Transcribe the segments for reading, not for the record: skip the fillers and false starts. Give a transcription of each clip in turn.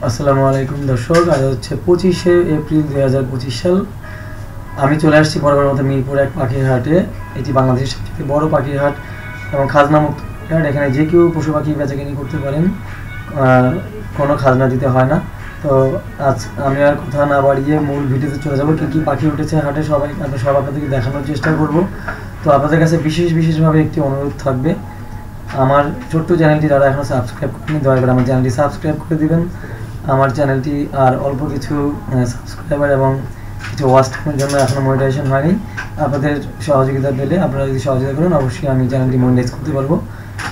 আসসালামু আলাইকুম দর্শক, আজ হচ্ছে 25শে এপ্রিল 2025 সাল। আমি চলে আসছি বরাবর মতো মিরপুর এক পাখির হাটে। এটি বাংলাদেশের সবচেয়ে বড় পাখির হাট এবং খাজনামুক্ত হাট। এখানে যে কেউ পশু পাখি বেচাকেনি করতে পারেন, কোনো খাজনা দিতে হয় না। তো আজ আমি আর কথা না বাড়িয়ে মূল ভিডিওতে চলে যাবো। কী কী পাখি উঠেছে হাটে সব আপনাদেরকে দেখানোর চেষ্টা করব। তো আপনাদের কাছে বিশেষভাবে একটি অনুরোধ থাকবে, আমার ছোট্ট চ্যানেলটি যারা এখনও সাবস্ক্রাইব করেনি দয়া করে আমার চ্যানেলটি সাবস্ক্রাইব করে দিবেন। আমার চ্যানেলটি আর অল্প কিছু সাবস্ক্রাইবার এবং কিছু ওয়াচ টাইমের জন্য এখনও মনিটাইজেশন হয়নি। আপনাদের সহযোগিতা পেলে, আপনারা যদি সহযোগিতা করেন, অবশ্যই আমি চ্যানেলটি মনিটাইজ করতে পারবো।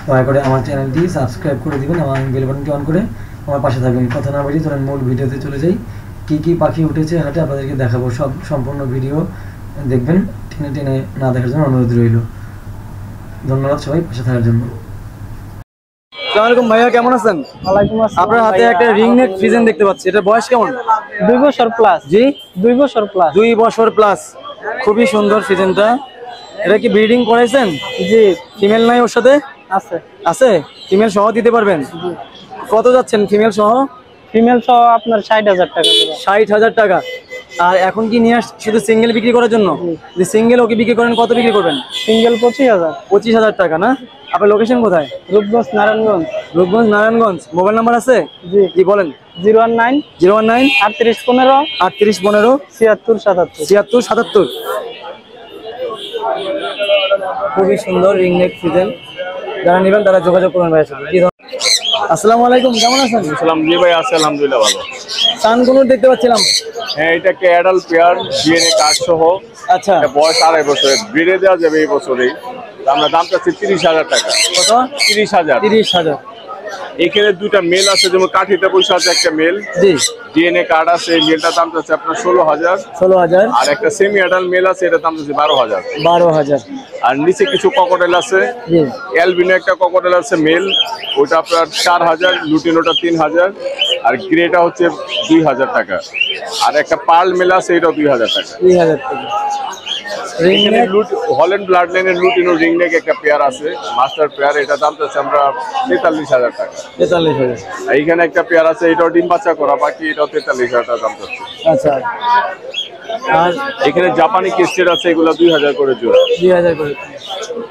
দয়া করে আমার চ্যানেলটি সাবস্ক্রাইব করে দিবেন এবং বেল বাটনটি অন করে আমার পাশে থাকবেন। কথা না বাড়িয়ে চলেন মূল ভিডিওতে চলে যাই। কী কী পাখি উঠেছে হাটে আপনাদেরকে দেখাবো। সম্পূর্ণ ভিডিও দেখবেন, টেনে না দেখার জন্য অনুরোধ রইল। ধন্যবাদ সবাই পাশে থাকার জন্য। আসসালামু আলাইকুম ভাইয়া, কেমন আছেন? ওয়ালাইকুম আসসালাম। আপনার হাতে একটা রিং নেক ফ্রিজেন দেখতে পাচ্ছি, এটার বয়স কেমন? 2 বছর প্লাস। জি, 2 বছর প্লাস। 2 বছর প্লাস। খুবই সুন্দর ফ্রিজেনটা। এটা কি ব্রিডিং করাইছেন? জি, ফিমেল নাই ওর সাথে? আছে। আছে, ফিমেল সহ দিতে পারবেন? জি। কত যাচ্ছেন ফিমেল সহ? ফিমেল সহ আপনার 60,000 টাকা করে। 60,000 টাকা। আর এখন কি নিয়ে আসছে শুধু সিঙ্গেল বিক্রি করার জন্য? যদি সিঙ্গেল ওকে বিক্রি করেন কত বিক্রি করবেন? সিঙ্গেল 25,000। 25,000 টাকা না? আপনার লোকেশন কোথায়? রূপগঞ্জ, নারায়ণগঞ্জ। রূপগঞ্জ, নারায়ণগঞ্জ। মোবাইল নাম্বার আছে? জি জি বলেন। 019 019 38 15 38 15 76 77 76 77। খুবই সুন্দর রিং নেক ফ্রিজেন, যারা নেবেন তারা যোগাযোগ করবেন ভাইয়ের সাথে। আসসালামু আলাইকুম, কেমন আছেন? আসসালাম। জি ভাই, আছে আলহামদুলিল্লাহ, ভালো। সানগুলো দেখতে পাচ্ছিলাম। হ্যাঁ, এটা একটা অ্যাডাল্ট পেয়ার, ডিএনএ কার্ড সহ। আচ্ছা, এটা বয়স 2.5 বছরের, ব্রিডে দেওয়া যাবে এই বছরেই। আমরা দাম চাচ্ছি 30,000 টাকা। কত? 30,000। 30,000। এখানে দুইটা মেল আছে, যেমন কাঠিতে বসে আছে একটা মেল, জি, ডিএনএ কার্ড আছে। এই মেলটার দাম চাচ্ছে আপনার 16,000। 16,000। আর একটা সেমি অ্যাডাল্ট মেল আছে, এটার দাম চাচ্ছে 12,000। 12,000। আর নিচে কিছু ককটেল আছে। জি, অ্যালবিনো একটা ককটেল আছে মেল, ওটা আপনার 4,000। লুটিনোটা 3,000। আর গ্রেটা হচ্ছে 2,000 টাকা। আর একটা পার্ল মেল আছে, এটাও 2,000 টাকা। 2,000 টাকা। রিং এখানে নেক হল্যান্ড ব্লাড লাইনের লুটিনো রিং নেক একটা পেয়ার আছে, মাস্টার পেয়ার। এটা দাম চাচ্ছে আমরা 43,000 টাকা। 43,000। এইখানে একটা পেয়ার আছে, এটাও ডিম বাচ্চা করা, বাকি এটাও 43,000 টাকা দাম চাচ্ছে। আচ্ছা, আর এখানে জাপানি কেস্টেড আছে, এগুলো 2,000 করে জোড়া। 2,000 করে।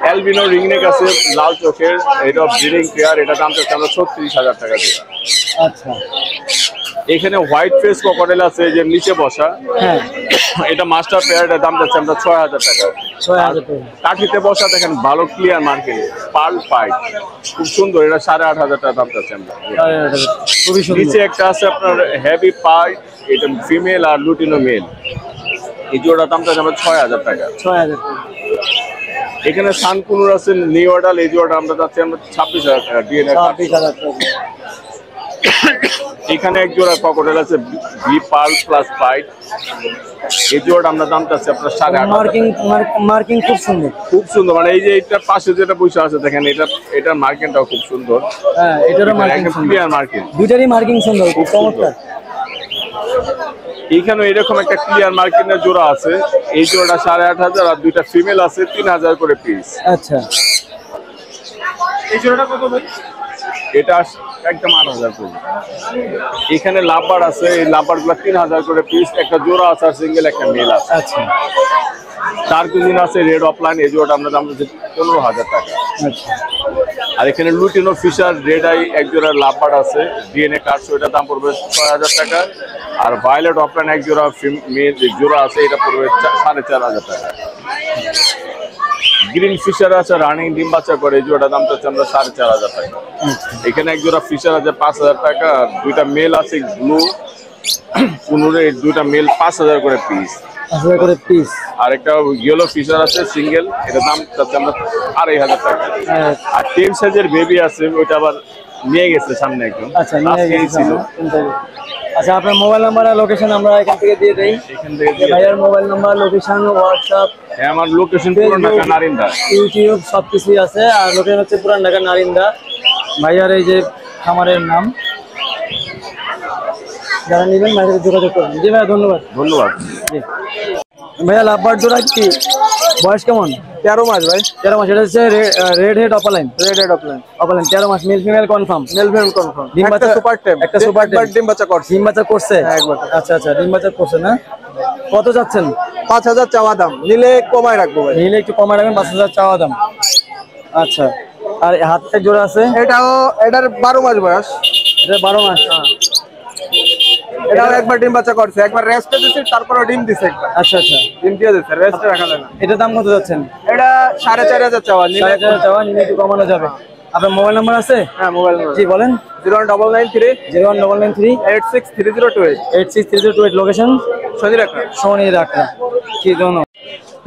অ্যালবিনো রিং নেক আছে লাল চোখের, এটাও ব্রিডিং পেয়ার। এটা দাম চাচ্ছে আমরা 36,000 টাকা জোড়া। আচ্ছা, এখানে হোয়াইট ফেস ককটেল আছে, যে নিচে বসা। হ্যাঁ, এটা মাস্টার পেয়ার, এটার দাম যাচ্ছে আমরা 6,000 টাকা। 6,000 টাকা। কাঠিতে বসা দেখেন, ভালো ক্লিয়ার মার্কেট, পার্ল পাইট, খুব সুন্দর। এটা 8,500 টাকা দাম যাচ্ছে আমরা। 6,500 টাকা। খুবই সুন্দর। নিচে একটা আছে আপনার হেভি পাইট, এটা ফিমেল আর লুটিনো মেল। এই জোড়া দাম যাচ্ছে আমরা 6,000 টাকা। 6,000 টাকা। এখানে সানকুনুর আছে নিউ অর্ডার, এই জোড়াটা আমরা যাচ্ছি আমরা 26,000 টাকা ডিএনএ। 26,000 টাকা। এখানে এক জোড়া ককটেল আছে ভি পার্ল প্লাস পাইট, এই জোড়াটা আমরা দাম চাচ্ছি আপনার 8,500 টাকা। মার্কিং খুব সুন্দর। খুব সুন্দর, মানে এই যে এটার পাশে যেটা বসে আছে দেখেন, এটার মার্কিংটাও খুব সুন্দর। হ্যাঁ, এটারও মার্কিং সুন্দর। ক্লিয়ার মার্কিং, দুইটারই মার্কিং সুন্দর, খুব চমৎকার। এইখানে এরকম একটা ক্লিয়ার মার্কিংয়ের জোড়া আছে, এই জোড়াটা 8,500। আর দুইটা ফিমেল আছে 3,000 করে পিস। আচ্ছা, এই জোড়াটা কত ভাই? এটা একদম 8,000 করে। এখানে লাভবার আছে, এই লাভবার গুলা 3,000 করে পিস। একটা জোড়া আছে আর সিঙ্গেল একটা মেল আছে। আচ্ছা, 4 কুজিন আছে রেড অফলাইন, এই জোড়াটা আমরা দাম দিচ্ছি 15,000 টাকা। আচ্ছা, আর এখানে লুটিনো ফিশার রেড আই এক জোড়া লাভবার আছে, ডিএনএ কার্ড, ওইটার দাম পড়বে 6,000 টাকা। আর ভায়োলেট অফলাইন এক জোড়া মেয়ের জোড়া আছে, এটা পড়বে 4,500 টাকা। গ্রিন ফিশার আছে রানিং ডিম বাচ্চা করে, এই জোড়া দাম চাচ্ছে আমরা 4,500 টাকা। এখানে এক জোড়া ফিশার আছে 5,000 টাকা। আর দুইটা মেল আছে ব্লু কুনুরে, দুইটা মেল 5,000 করে পিস। 5,000 করে পিস। আর একটা ইয়েলো ফিশার আছে সিঙ্গেল, এটার দাম চাচ্ছে আমরা 2,500 টাকা। আর 10 সাইজের বেবি আছে, ওইটা আবার নিয়ে গেছে সামনে একজন। আচ্ছা, নিয়ে গেছিল। আচ্ছা, আপনার মোবাইল নাম্বার আর লোকেশন আমরা এখান থেকে দিয়ে দেই। এখান থেকে ভাইয়ার মোবাইল নাম্বার, লোকেশন, হোয়াটসঅ্যাপ, আমার লোকেশন পুরো ঢাকা নারিন্দা, ইউটিউব সবকিছুই আছে। আর লোকেশন হচ্ছে পুরান ঢাকা নারিন্দা। ভাইয়ার এই যে খামারের নাম, যারা নেবেন ভাইয়ের সাথে যোগাযোগ করবেন। জি ভাইয়া, ধন্যবাদ। ধন্যবাদ। জি ভাইয়া, লাভবার জোড়া কি বয়স কেমন? 13 মাস ভাই। 13 মাস। এটা হচ্ছে red head opaline. Red head offline. Opaline 13 মাস, male female confirm. Male female confirm. ডিম বাচ্চা সুপার টেম। একটা সুপার টেম। একবার ডিম বাচ্চা করছে। ডিম বাচ্চা করছে? হ্যাঁ, একবার। আচ্ছা আচ্ছা, ডিম বাচ্চা করছে না? কত যাচ্ছেন? 5000 চাওয়া দাম, নিলে কমায় রাখবো ভাই। নিলে একটু কমায় রাখবেন, 5000 চাওয়া দাম। আচ্ছা, আর হাতে জোড়া আছে? এটার 12 মাস বয়স। এটা 12 মাস। এটাও একবার ডিম বাচ্চা করছে, একবার রেস্টে দিছে, তারপরে ডিম দিছে একবার। আচ্ছা আচ্ছা, ডিম দিয়ে দিছে, রেস্টে রাখা লাগে না। এটার দাম কত যাচ্ছেন? এটা 4500 চাওয়া, নিলে 4500 চাওয়া, নিলে একটু কমানো যাবে। আপনার মোবাইল নাম্বার আছে? হ্যাঁ, মোবাইল নাম্বার জি বলেন। 01993 01993 863028। 863028। লোকেশন? শনি রাখা। শনি রাখা। কি জন্য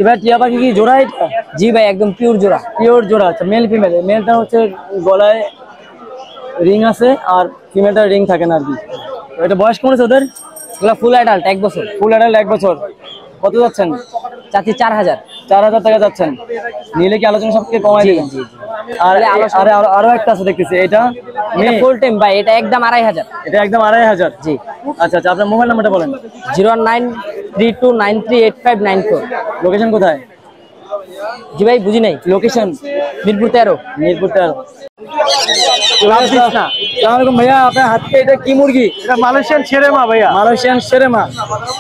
এবার টিয়া পাখি কি জোড়া? এটা জি ভাই, একদম পিওর জোড়া। পিওর জোড়া। আচ্ছা, মেল ফিমেল? মেলটা হচ্ছে গলায় রিং আছে, আর ফিমেলটা রিং থাকে না আর কি। এটা বয়স কেমন আছে ওদের? এগুলো ফুল অ্যাডাল্ট, 1 বছর। ফুল অ্যাডাল্ট 1 বছর। কত যাচ্ছেন? চাচ্ছি 4000। 4000 টাকা যাচ্ছেন। নিলে কি আলোচনা সবকে কমাই জি, দেবেন? জি, জি। আর আরো একটা আছে দেখতেছি, এটা এটা ফুল টাইম ভাই, এটা একদম 2500। এটা একদম 2500। জি। আচ্ছা আচ্ছা, আপনার মোবাইল নাম্বারটা বলেন। 09329385594। লোকেশন কোথায়? জি ভাই, বুঝি নাই। লোকেশন মিরপুর 13। মিরপুর 13। আসসালামু ভাইয়া, আপনার হাতে এটা কি মুরগি? এটা মালয়েশিয়ান ছেড়েমা ভাইয়া। মালয়েশিয়ান শেরেমা,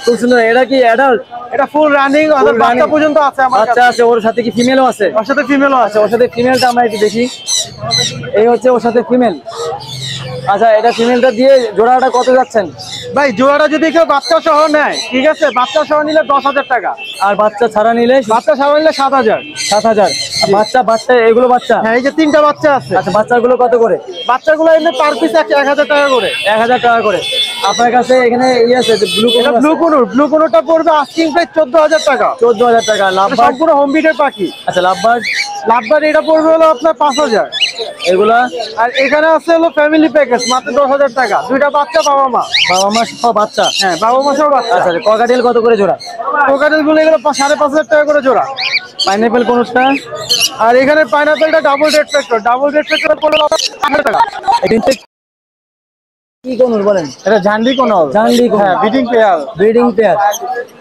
খুব সুন্দর। এটা কি অ্যাডাল্ট? এটা ফুল রানিং, ওদের বাচ্চা পর্যন্ত আছে আমার বাচ্চা কাছে। আছে, ওর সাথে কি ফিমেলও আছে? ওর সাথে ফিমেলও আছে। ওর সাথে ফিমেলটা আমরা একটু দেখি। এই হচ্ছে ওর সাথে ফিমেল। আচ্ছা, এটা ফিমেলটা দিয়ে জোড়াটা কত যাচ্ছেন? ভাই জোড়াটা যদি কেউ বাচ্চা সহ নেয়, ঠিক আছে, বাচ্চা সহ নিলে 10000 টাকা। আর বাচ্চা ছাড়া নিলে? বাচ্চা সহ নিলে 7000। 7000। বাচ্চা এগুলো বাচ্চা? হ্যাঁ, এই যে 3টা বাচ্চা আছে। আচ্ছা, বাচ্চাগুলো কত করে? বাচ্চাগুলো এমনি পার পিস 1000 টাকা করে। 1000 টাকা করে। আপনার কাছে এখানে আছে ব্লু এটা ব্লু কোনোটা পড়বে আস্কিং প্রাইস 14000 টাকা। 14000 টাকা। এটা লাভবার্ড? সম্পূর্ণ হোম বিটের পাখি। আচ্ছা, লাভবার্ড? লাভবার্ড এটা পড়বে হলো আপনার 5000। এগুলা? আর এখানে আছে হলো ফ্যামিলি প্যাকেজ, মাত্র 10000 টাকা। 2টা বাচ্চা, বাবা মা। বাবা মা সহ বাচ্চা? হ্যাঁ, বাবা মা সহ বাচ্চা। আচ্ছা, ককাটেল কত করে জোড়া? কোকাটেল গুলো এগুলো 5500 টাকা করে জোড়া। পাইনাপেল কোনটা? আর এখানে পাইনাপেলটা ডাবল রেড ফ্যাক্টর পড়লো 8000 টাকা। কি কোনুর বলেন? এটা ঝান্ডি কোন? জানলি কোন? হ্যাঁ, breeding pair. Breeding pair.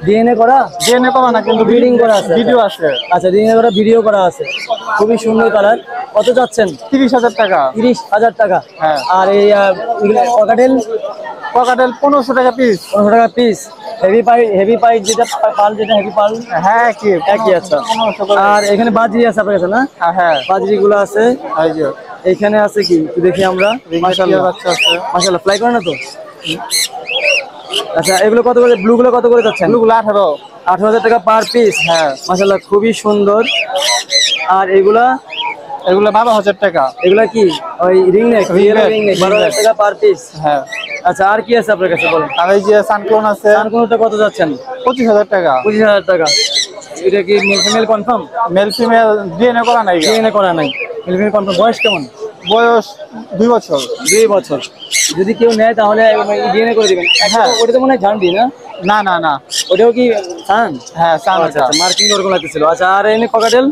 DNA করা? ডিএনএ করা না, কিন্তু ব্রিডিং করা আছে। ভিডিও আছে। আচ্ছা, ডিএনএ করা, ভিডিও করা আছে। খুবই সুন্দর কালার। কত যাচ্ছেন? 30000 টাকা। 30000 টাকা। হ্যাঁ। আর এই ককাটেল? কোকাটেল 1500 টাকা পিস। 1500 টাকা পিস। হেভি পাইট যেটা পাল, যেটা হেভি পাল? হ্যাঁ, কি একই। আচ্ছা। 1500 করে। আর এখানে বাজরি আছে আপনার কাছে না? হ্যাঁ, বাজরি গুলো আছে। এই যে এখানে আছে কি একটু দেখি আমরা। মাশাআল্লাহ বাচ্চা আছে। মাশাআল্লাহ, ফ্লাই করে না তো? আচ্ছা, এগুলো কত করে? ব্লু গুলো কত করে যাচ্ছেন? ব্লুগুলো 18। 18000 টাকা পার পিস। হ্যাঁ, মাশাআল্লাহ, খুবই সুন্দর। আর এগুলা? এগুলো 12000 টাকা। এগুলা কি ওই রিং নেক? রিং নেক 12000 টাকা পার পিস। হ্যাঁ। আচ্ছা, আর কি আছে আপনার কাছে বলেন? আর এই যে সানক্লোন আছে, সানকোনটা কত যাচ্ছেন? 25000 টাকা। 25000 টাকা। এটা কি female confirm? Male female DNA করা নাই। ডিএনএ করা নাই। Female confirm. বয়স কেমন? বয়স 2 বছর। 2 বছর। যদি কেউ নেয় তাহলে ডিএনএ করে দিবেন। হ্যাঁ। ওটা তো মনে হয় ঝান্ডি না? না, ওটাও কি সান? হ্যাঁ, সান। আচ্ছা আচ্ছা, মার্কিং ওরকম লাগতেছিল। আচ্ছা, আর এনে ককাটেল?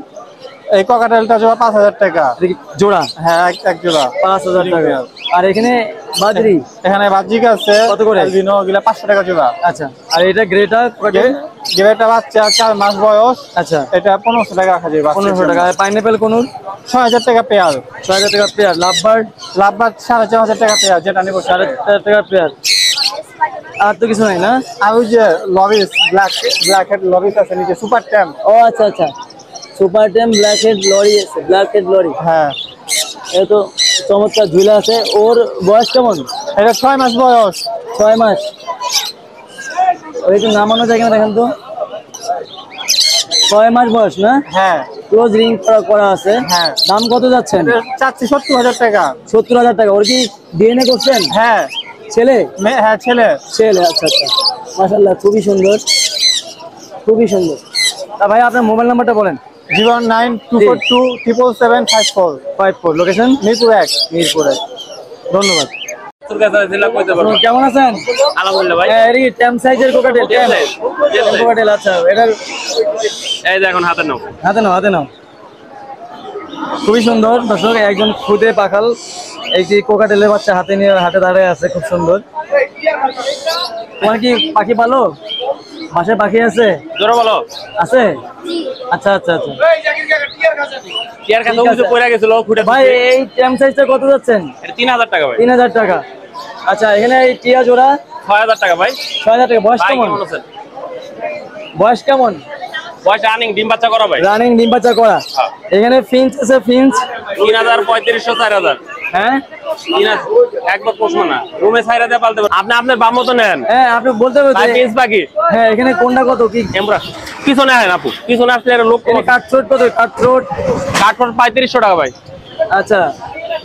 এই কোকাটেলটা জোড়া 5000 টাকা। এটা কি জোড়া? হ্যাঁ, এক জোড়া 5000 টাকা। আর এখানে বাজরি এখানে বাজিক আছে কত করে? অ্যালবিনো, এগুলা 500 টাকা জোড়া। আচ্ছা, আর এটা গ্রেটা ককাটেল? গেবেটা বাচ্চা 4 মাস বয়স। আচ্ছা, এটা 1500 টাকা রাখা যাবে। 1500 টাকা। আর পাইনাপেল কোনুর? 6000 টাকা পেয়ার। 6000 টাকা পেয়ার। লাভবার্ড? লাভবার্ড 4500 টাকা পেয়ার, যেটা নিব 4500 টাকা পেয়ার। আর তো কিছু নাই না? আর ওই যে লবিস, ব্ল্যাক হেড লবিস আছে নিচে, সুপার ট্যাম। ও আচ্ছা আচ্ছা, সুপার টেম ব্ল্যাক হেড লরি আছে। ব্ল্যাক হেড লরি, হ্যাঁ, এটা তো চমৎকার ঝুলা আছে। ওর বয়স কেমন? এটা 6 মাস বয়স। 6 মাস। ওই একটু নামানো যায় কিনা দেখেন তো। 6 মাস বয়স না? হ্যাঁ, ক্লোজ রিং করা আছে। হ্যাঁ। দাম কত যাচ্ছেন? চাচ্ছি 70000 টাকা। 70000 টাকা। ওর কি ডিএনএ করছেন? হ্যাঁ, ছেলে? হ্যাঁ, ছেলে। আচ্ছা আচ্ছা, মাশাআল্লাহ, খুবই সুন্দর, খুবই সুন্দর। তা ভাই, আপনার মোবাইল নাম্বারটা বলেন। 09242775454। লোকেশন? মিরপুর 1। মিরপুর 1। ধন্যবাদ। আলহামদুলিল্লাহ কেমন আছেন? ভাই। এর কি ট্যাম সাইজের কোকাটেল? ট্যাম কোকাটেল। আচ্ছা, এটার এই যে এখন হাতে নাও। হাতে নাও। খুবই সুন্দর। দর্শক, একজন খুদে পাখাল একটি কোকাটেলের বাচ্চা হাতে নিয়ে হাতে দাঁড়িয়ে আছে, খুব সুন্দর। তোমার কি পাখি পালো? বাসায় পাখি আছে? জোরে বলো। আছে? আচ্ছা আচ্ছা আচ্ছা টিয়ার কাছে কিছু পড়ে গেছিল ফুটে ভাই এই টেম সাইজটা কত যাচ্ছেন? এটা 3000 টাকা ভাই। 3000 টাকা। আচ্ছা এখানে এই টিয়া জোড়া 6000 টাকা ভাই। 6000 টাকা। বয়স ভাই কেমন? কেমন আছেন? বয়স কেমন? বয়স রানিং ডিম বাচ্চা করা ভাই। রানিং ডিম বাচ্চা করা। হ্যাঁ। এখানে ফিঞ্চ আছে, ফিঞ্চ 3000 3500 4000। হ্যাঁ 3000 একবার প্রশ্ন না, রুমে ছাইরা দিয়ে পালতে পারেন আপনি। আপনার বাম মতো নেন হ্যাঁ আপনি বলতে ভাই, পারবেন। পিস বাকি। হ্যাঁ এখানে কোনটা কত কি? এমরা পিছনে আহেন আপু, পিছনে আসলে একটা লোক এখানে কাটছট কত? কাটছট কাঠফোট 3500 টাকা ভাই। আচ্ছা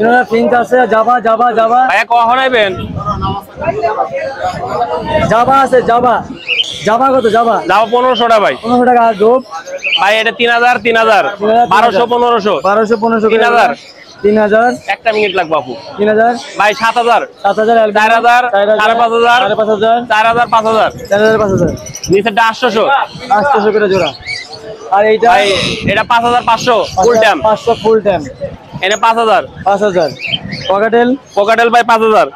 এখানে ফিঞ্চ আছে, জাভা জাভা জাভা ভাই কখন আইবেন? জাভা আছে, জাভা জাভা কত? জাভা যাও 1500 টাকা ভাই। 1500 টাকা। আর ডোব ভাই এটা 3000 3000 1200 1500 1200 1500 3000 3000 একটা মিনিট লাগবে আপু। 3000 ভাই 7000 7000 4000 5500 5500 4000 5000 4000 5000 নিচেরটা 800 800 করে জোড়া। আর এইটা ভাই এটা 5500 ফুল টাইম। 500 full time. এটা 5000 5000 ককাটেল। কোকাটেল ভাই 5000।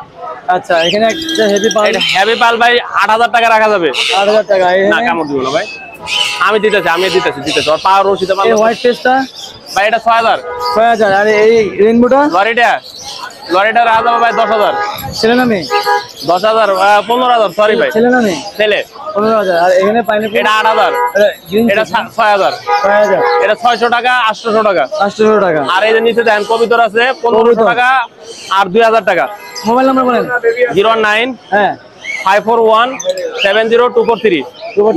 আচ্ছা এখানে একটা হেভি পাল এটা হেভি পাল ভাই 8000 টাকা রাখা যাবে। 8000 টাকা। না এখানে কামড় দিব না ভাই, আমি দিতেছি ওর পাওয়ার রশিদে এই হোয়াইট পেস্টটা ভাই এটা 6000। 6000। আর এই রেইনবোটা লরিটা রাখা যাবে ভাই 10000। ছেলে না মেয়ে? 10000 15000 সরি ভাই ছেলে না মেয়ে? ছেলে। 15000। আর এখানে পাইনাপল এটা 8000। গ্রিন এটা 6000। 6000 এটা 600 টাকা 800 টাকা। 800 টাকা। আর এই যে নিচে দেন কবিতর আছে 1500 টাকা আর 2000 টাকা। মোবাইল নাম্বার বলেন। 09 হ্যাঁ 541 70243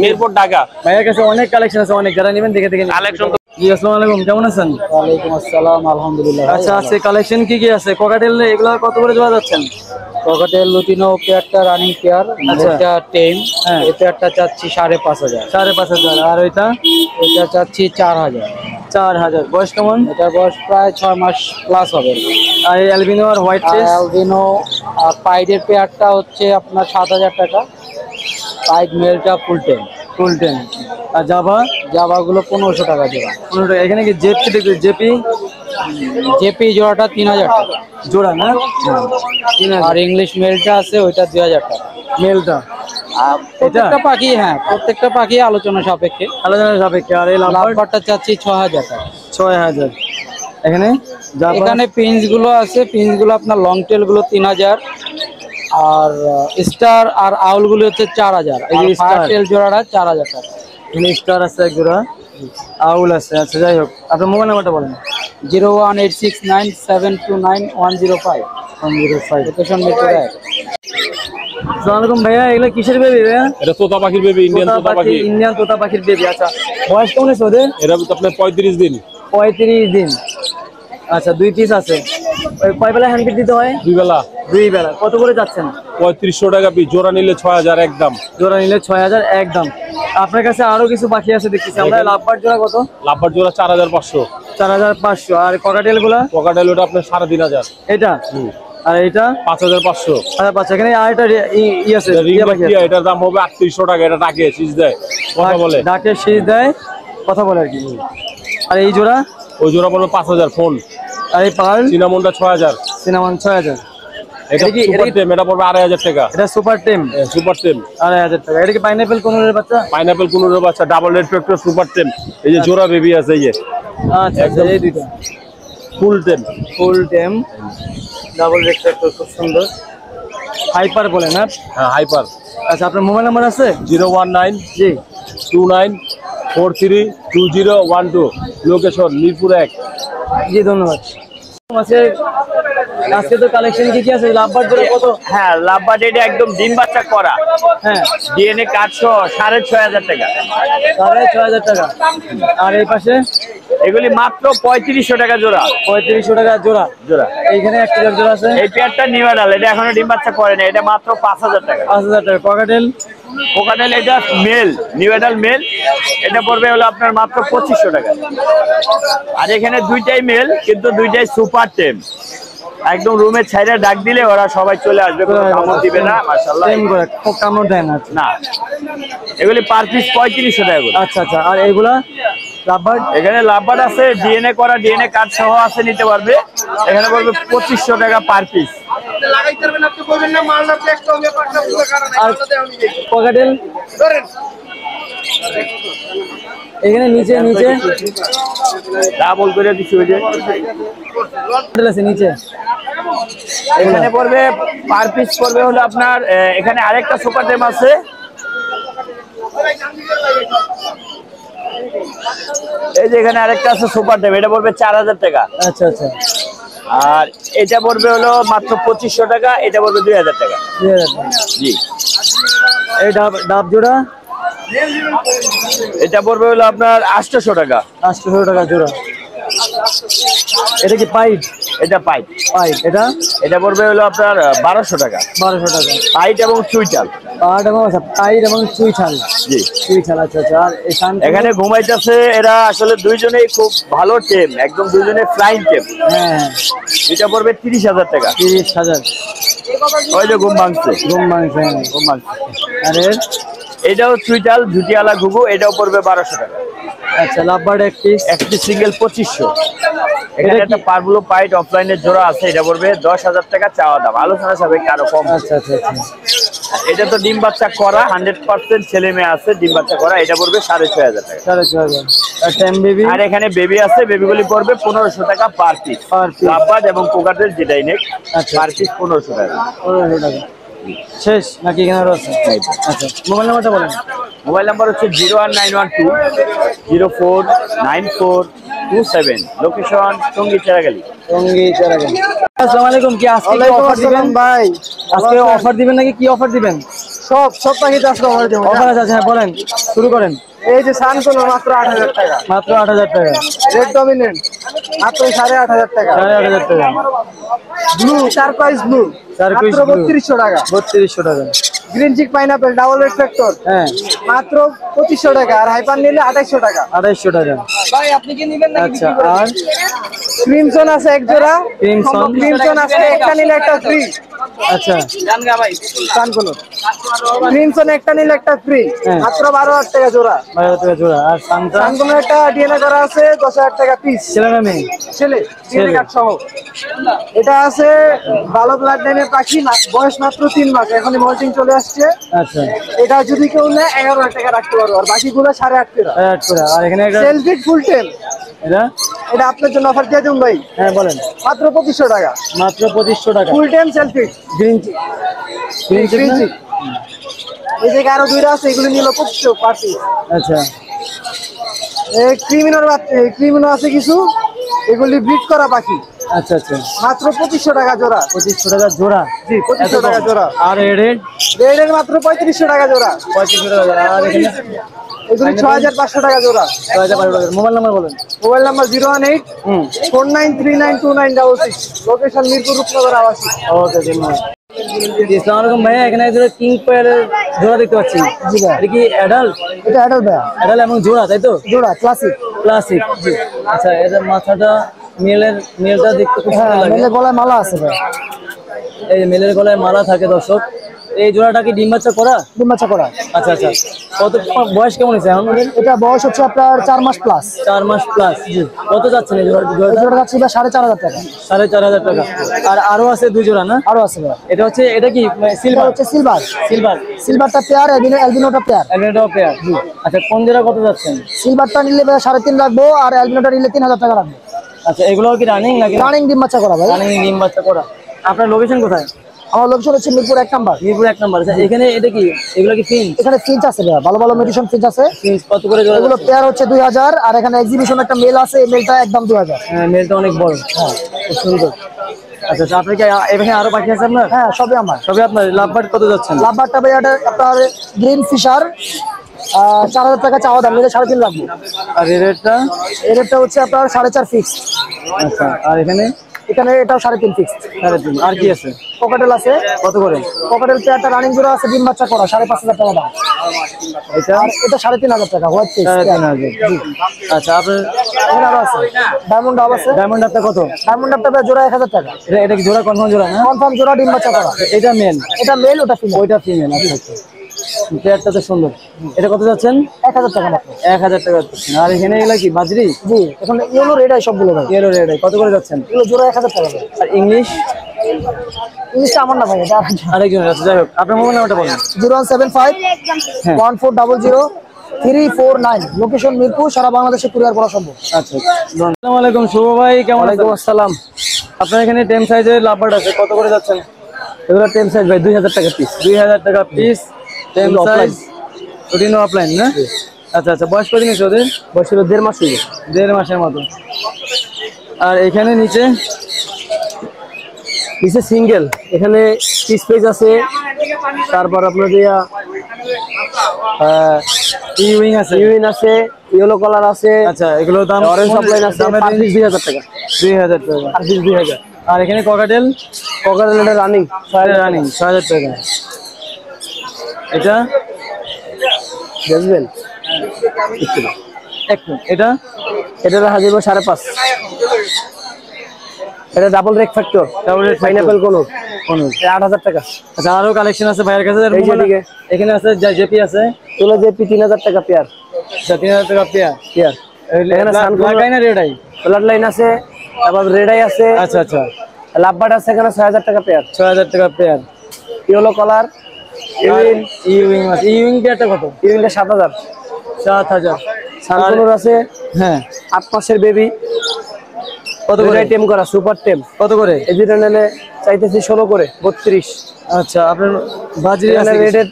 মিরপুর ঢাকা। ভাইয়ের কাছে অনেক কালেকশন আছে, অনেক। যারা নেবেন দেখে দেখে নিন। কালেকশন জি আসসালামু আলাইকুম, কেমন আছেন? ওয়ালাইকুম আসসালাম, আলহামদুলিল্লাহ। আচ্ছা আজকে কালেকশন কি কি আছে? কোকাটেল এগুলা কত করে জোড়া যাচ্ছেন? ককাটেল লুটিনো পেয়ারটা রানিং পেয়ার, আচ্ছা। এটা টেম। হ্যাঁ। এই পেয়ারটা চাচ্ছি 5500। 5500। আর ওইটা এটা চাচ্ছি 4000। 4000। বয়স কেমন? এটার বয়স প্রায় 6 মাস প্লাস হবে। আর এই অ্যালবিনো আর হোয়াইট আর ফেস অ্যালবিনো আর পাইডের পেয়ারটা হচ্ছে আপনার 7000 টাকা। পাইড মেলটা ফুল টেম। Full ten. আর জাভা জাবাগুলো 1500 টাকা জোড়া। 15 টাকা। এখানে কি জেপি দেখবে? জেপি জেপি জোড়াটা 3000 টাকা জোড়া না? 3000। আর ইংলিশ মেলটা আছে ওইটা 2000 টাকা। মেলটা আর প্রত্যেকটা পাখি, হ্যাঁ প্রত্যেকটা পাখি আলোচনা সাপেক্ষে। আলাদা সাপেক্ষে। আর এই লাভবার লাভবারটা চাচ্ছি 6000 টাকা। 6000। এখানে জাভা এখানে পিঞ্চ গুলো আছে, পিঞ্চ গুলো আপনার লং টেল গুলো 3000। আর স্টার আর আউল গুলো হচ্ছে 4000। এই যে ফায়ার star। টেল জোড়াটা 4000 টাকা। এখানে স্টার আছে এক জোড়া, আউল আছে। আচ্ছা যাই হোক, আপনার মোবাইল নাম্বারটা বলেন। 01869729105। 105। লোকেশন মিরপুর 1। আসসালামু আলাইকুম ভাইয়া, এগুলো কিসের বেবি ভাইয়া? এটা তোতা পাখির বেবি, ইন্ডিয়ান তোতা পাখি। ইন্ডিয়ান তোতা পাখির বেবি। আচ্ছা বয়স কেমন আছে ওদের? এটা আপনার 35 দিন। 35 দিন। আচ্ছা 2 পিস আছে। ওই কয় বেলা হ্যান্ড ফিড দিতে হয়? 2 বেলা। 2 বেলা। কত করে যাচ্ছেন? 3500 টাকা পিস। জোড়া নিলে 6000 একদম। জোড়া নিলে 6000 একদম। আপনার কাছে আরো কিছু পাখি আছে দেখতেছি আমরা। লাভবার জোড়া কত? লাভবার জোড়া 4500। 4500। আর ককাটেল গুলা? কোকাটেল ওটা আপনার 3500। এটা আর এটা 5500। 5500। এখানে আর একটা ই আছে, টিয়া পাখি আছে। এটার দাম হবে 3800 টাকা। এটা ডাকে সিজ দেয়, কথা বলে। ডাকে শীষ দেয়, কথা বলে আর কি। আর এই জোড়া? ওই জোড়া পড়বে 5000 ফোন। আর এই পার্ল সিনামনটা 6000। সিনামন 6000। এটা কি সুপার টেম, এটা পড়বে 2500 টাকা। এটা সুপার টেম সুপার টেম 2500 টাকা। এটা কি পাইনাপেল কোনের বাচ্চা? পাইনাপেল কুনুরের বাচ্চা, ডাবল রেড ফ্যাক্টর সুপার টেম। এই যে জোড়া বেবি আছে, এই যে আচ্ছা একদম এই দুইটা ফুল টেম। ফুল টেম ডাবল রেড ফ্যাক্টর, খুব সুন্দর। হাইপার বলে না? হ্যাঁ হাইপার। আচ্ছা আপনার মোবাইল নাম্বার আছে? 019 জি 29 43 2012। লোকেশন মিরপুর 1। জি ধন্যবাদ। আজকে তো কালেকশন কি কি আছে? লাভবার জোড়া কত? হ্যাঁ লাভবার্ড এটা একদম ডিম বাচ্চা করা, হ্যাঁ ডিএনএ কার্ড সহ 6500 টাকা। 6500 টাকা। আর এই পাশে এগুলি মাত্র 3500 টাকা জোড়া। 3500 টাকা জোড়া। জোড়া এইখানে একটা জোড়া আছে এই পেয়ারটা নিউ অ্যাডাল, এটা এখনো ডিম বাচ্চা করে না, এটা মাত্র 5000 টাকা। 5000 টাকা। ককাটেল কোকাটেল এটা মেল, নিউ অ্যাডাল মেল, এটা পড়বে হলো আপনার মাত্র 2500 টাকা। আর এখানে দুইটাই মেল, কিন্তু দুইটাই সুপার টেম। একদম রুমে ছাইরা ডাক দিলে ওরা সবাই চলে আসবে, কোনো কামড় দিবে না। মাশাআল্লাহ সেম করে খুব কামড় দেয় না। না, এগুলি পার পিস 3500 টাকা করে। আচ্ছা আচ্ছা। আর এইগুলা লাভবার্ড? এখানে লাভবার্ড আছে, ডিএনএ করা, ডিএনএ কার্ড সহ আছে, নিতে পারবে। এখানে পড়বে 2500 টাকা পার পিস। আর ককাটেল? এখানে নিচে নিচে ডাবল করে দিচ্ছি ওই যে আছে নিচে। এখানে পড়বে পার পিস পড়বে হলো আপনার এখানে আরেকটা সুপার টেম আছে, এই যে এখানে আরেকটা আছে সুপার টেম, এটা পড়বে 4000 টাকা। আচ্ছা আচ্ছা, আর এটা পড়বে হলো মাত্র 2500 টাকা, এটা পড়বে 2000 টাকা। 2000 টাকা। জি, এই ডাব জোড়া এটা পড়বে হলো আপনার 800 টাকা। 800 টাকা জোড়া। এটা কি পাইপ? এটা পাইপ। পাইপ এটা পড়বে হলো আপনার 1200 টাকা। 1200 টাকা। পাইপ এবং চুইটাল। পাইপ এবং চুইঠাল। জি, চুইঠাল। আচ্ছা আচ্ছা। আর এখানে ঘুমাইতেছে এরা আসলে দুইজনেই খুব ভালো টেম, একদম দুইজনে ফ্লাইং টেম। হ্যাঁ, এটা পড়বে 30,000 টাকা। 30,000। ওই যে ঘুম ভাঙছে। আরে এটাও চুইটাল ঝুটিয়ালা ঘুঘু, এটাও পড়বে 1200 টাকা। আচ্ছা, লাভবার্ড একটি সিঙ্গেল 2500। এখানে একটা পারবুলো পাইট অফলাইনের জোড়া আছে, এটা পড়বে 10,000 টাকা চাওয়া দাম, আলোচনা সাপেক্ষে আরো কম। আচ্ছা আচ্ছা আচ্ছা। এটা তো ডিম বাচ্চা করা 100% ছেলে মেয়ে আছে, ডিম বাচ্চা করা, এটা পড়বে 6500 টাকা। 6500। আর টেম বেবি? আর এখানে বেবি আছে, বেবিগুলি পড়বে 1500 টাকা পার পিস। লাভবার্ড এবং কোকাটেল যেটাই নেক পার পিস 1500 টাকা। 1500 টাকা। শেষ নাকি এখানে আরো আছে? আচ্ছা, মোবাইল নাম্বারটা বলেন। মোবাইল নাম্বার হচ্ছে 01912049427, লোকেশন টঙ্গী চেরাগালি। আসসালামু আলাইকুম। কি আজকে অফার দিবেন ভাই? আজকে অফার দিবেন নাকি কি অফার দিবেন? সব পাখিতে আজকে অফার দেবো। অফার আছে? হ্যাঁ বলেন, শুরু করেন। এই যে সানকোনো মাত্র 8000 টাকা। মাত্র 8000 টাকা। রেড ডমিনেন্ট মাত্র 8500 টাকা। 8500 টাকা। ব্লু টারকোয়েজ ব্লু মাত্র 3200 টাকা। 3200 টাকা। Green cheek pineapple double red factor হ্যাঁ, মাত্র 2500 টাকা। আর হাইপার নিলে 2800 টাকা। 2800 টাকা। ভাই আপনি কি নেবেন নাকি? আচ্ছা, আর ক্রিমসন আছে এক জোড়া। ক্রিমসন আছে একটা নিলে একটা ফ্রি। আচ্ছা, সানকোনো ক্রিমসন একটা নিলে একটা ফ্রি, হ্যাঁ। মাত্র 12000 টাকা জোড়া। 12 টাকা জোড়া। আর সানটা সানকোনো একটা ডিএনএ করা আছে 10000 টাকা পিস। ছেলে না মেয়ে? ছেলে, ডিএনএ কার্ড সহ। এটা আছে ভালো ব্লাড লাইনের পাখি, বয়স মাত্র 3 মাস, এখন মল্টিং চলে আসছে। আচ্ছা, এটা যদি কেউ নেয় 11000 টাকা রাখতে পারবো, আর বাকিগুলো 8.5 টাকা। অ্যাড করে। আর এখানে একটা সেলফিট ফুল টেল, এটা আপনার জন্য অফার দিয়ে দেব ভাই। হ্যাঁ বলেন। মাত্র 2500 টাকা। মাত্র 2500 টাকা। ফুল টেল সেলফিট গ্রিন গ্রিন চিক। এই যে আরো দুইটা আছে, এগুলো নিলো 2500 পার্টি। আচ্ছা, ক্রিমিনো আছে কিছু, এগুলি ব্রিড করা পাখি। আচ্ছা আচ্ছা। মাত্র 2500 টাকা জোড়া। 2500 টাকা জোড়া। জি, 2500 টাকা জোড়া। আর রেড রেডের মাত্র 3500 টাকা জোড়া। 3500 টাকা জোড়া। আর এখানে এগুলি 6500 টাকা জোড়া। 6500 টাকা। মোবাইল নাম্বার বলেন। Mobile number 01849392966, location Mirpur Rupnagar আবাসিক। ওকে, ধন্যবাদ। আসসালামু আলাইকুম ভাইয়া, এখানে একটা কিং পেয়ারের জোড়া দেখতে পাচ্ছি। জি ভাই, এটা কি অ্যাডাল্ট? এটা অ্যাডাল্ট ভাই। অ্যাডাল্ট এবং জোড়া, তাই তো? জোড়া ক্লাসিক। ক্লাসিক। জি। আচ্ছা, এটার মাথাটা মেলটা দেখতে খুব সুন্দর লাগে। মেলের গলায় মালা আছে ভাই। এই যে মেলের গলায় মালা থাকে দর্শক। এই জোড়াটা কি ডিম বাচ্চা করা? ডিম বাচ্চা করা। আচ্ছা আচ্ছা। কত বয়স কেমন হয়েছে এখন? এটা বয়স হচ্ছে আপনার 4 মাস প্লাস। 4 মাস প্লাস। জি। কত যাচ্ছেন এই জোড়াটা? জোড়া যাচ্ছে 4500 টাকা। 4500 টাকা। আর আরো আছে 2 জোড়া না? আরো আছে ভাই। এটা কি সিলভার? হচ্ছে সিলভার। সিলভারটা পেয়ার, অ্যালবিনোটা পেয়ার। অ্যালবিনোটা পেয়ার। জি। আচ্ছা, কোন জোড়া কত যাচ্ছেন? সিলভারটা নিলে 3.5 রাখবো, আর অ্যালবিনোটা নিলে 3000 টাকা রাখবো। আচ্ছা, এগুলো কি রানিং নাকি? রানিং ডিম বাচ্চা করা ভাই। রানিং ডিম বাচ্চা করা। আপনার লোকেশন কোথায়? আমার লোকেশন হচ্ছে মিরপুর 1 নাম্বার। মিরপুর 1 নাম্বার। আচ্ছা, এখানে এটা কি, এগুলো কি ফিঞ্চ? এখানে ফিঞ্চ আছে ভাই, ভালো ভালো মেডিসিন ফিঞ্চ আছে। ফিঞ্চ কত করে জোড়া? এগুলো পেয়ার হচ্ছে 2000, আর এখানে এক্সিবিশন একটা মেল আছে, এই মেলটা একদম 2000। হ্যাঁ, মেলটা অনেক বড়। হ্যাঁ, খুব সুন্দর। আচ্ছা আচ্ছা, আপনার কি এখানে আরো পাখি আছে আপনার? হ্যাঁ, সবই আমার। সবই আপনার। লাভবার্ড কত যাচ্ছেন? লাভবারটা ভাই এটা আপনার গ্রিন ফিশার 4000 টাকা চাওয়া দাম, নিলে 3.5 লাগবে। আর এই রেটটা? এই রেটটা হচ্ছে আপনার 4.5 ফিক্স। আচ্ছা, আর এখানে এটাও 3.5 ফিক্স। 3.5। আর কি আছে? ককাটেল আছে। কত করে? ককাটেল পেয়ারটা রানিং জোড়া আছে, ডিম বাচ্চা করা, 5500 টাকা দাম। এটা? আর এটা 3500 টাকা হোয়াইট ফিক্স। 3500। আচ্ছা, আপনার এখানে আরো আছে ডায়মন্ড ডাব আছে। ডায়মন্ড আপটা কত? ডায়মন্ড ডাবটা জোড়া 1000 টাকা। এটা কি জোড়া কনফার্ম জোড়া না? কনফার্ম জোড়া, ডিম বাচ্চা করা। এটা মেল? এটা মেল, ওটা ফিমেল। ওইটা ফিমেল। আচ্ছা আচ্ছা। পেয়ারটা তো সুন্দর। এটা কত যাচ্ছেন? 1000 টাকা মাত্র। 1000 টাকা যাচ্ছেন। আর এখানে এগুলা কি বাজরি? জি, এখন ইয়েলো রেড আই সবগুলো ভাই। ইয়েলো রেড কত করে যাচ্ছেন? এগুলো জোড়া 1000 টাকা ভাই। আর ইংলিশ? ইংলিশটা আমার না ভাই, এটা আরেকজনের আছে। যাই হোক, আপনার মোবাইল নাম্বারটা বলুন। 0175 হ্যাঁ। 1400 349, লোকেশন মিরপুর, সারা বাংলাদেশে কুরিয়ার করা সম্ভব। আচ্ছা, আসসালামু আলাইকুম শুভ ভাই, কেমন আছেন? ওয়ালাইকুম আসসালাম। আপনার এখানে টেম সাইজের লাভবার্ড আছে, কত করে যাচ্ছেন? এগুলো টেম সাইজ ভাই 2000 টাকা পিস। 2000 টাকা পিস টেম এগুলো সাইজ, offline। ওটিনো অফলাইন না? আচ্ছা আচ্ছা, বয়স কদিন আছে ওদের? বয়স ছিল 1.5 মাস হইবে। 1.5 মাসের মতো। আর এখানে নিচে সিঙ্গেল, এখানে পিস পেজ আছে, তারপর আপনার ইউইং আছে, ইউইন আছে, ইয়েলো কালার আছে। আচ্ছা, এগুলো দাম অরেঞ্জ অফলাইন আছে, পার পিস 2000 টাকা। 2000 টাকা পার পিস 2000। আর এখানে ককাটেল এটা রানিং রানিং 6000 টাকা। এটা দেখবেন এক মিনিট, এটা এটা হাজির 5.5। এটা double rake factor, double red pineapple কোন কোন 8000 টাকা। আচ্ছা, আরো কালেকশন আছে ভাইয়ের কাছে। এই যে দিকে এখানে আছে জেপি আছে, এগুলো জেপি 3000 টাকা পেয়ার। 3000 টাকা পেয়ার। এখানে ব্ল্যাক আই না রেড আই? ব্লাড লাইন আছে, তারপর রেড আই আছে। আচ্ছা আচ্ছা, লাভবার্ড আছে এখানে 6000 টাকা পেয়ার। 6000 টাকা পেয়ার। ইয়েলো কালার ইউইং আছে, ইউইং পেয়ারটা কত? ইউনিটটা 7000। 7000। সানকুনুর আছে, হ্যাঁ, 8 মাসের বেবি, কত করে? টেম করা সুপার টেম। কত করে? এই দুটো নিলে চাইতেছি 16 করে 32। আচ্ছা, আপনার বাজির এখানে আছে রেডের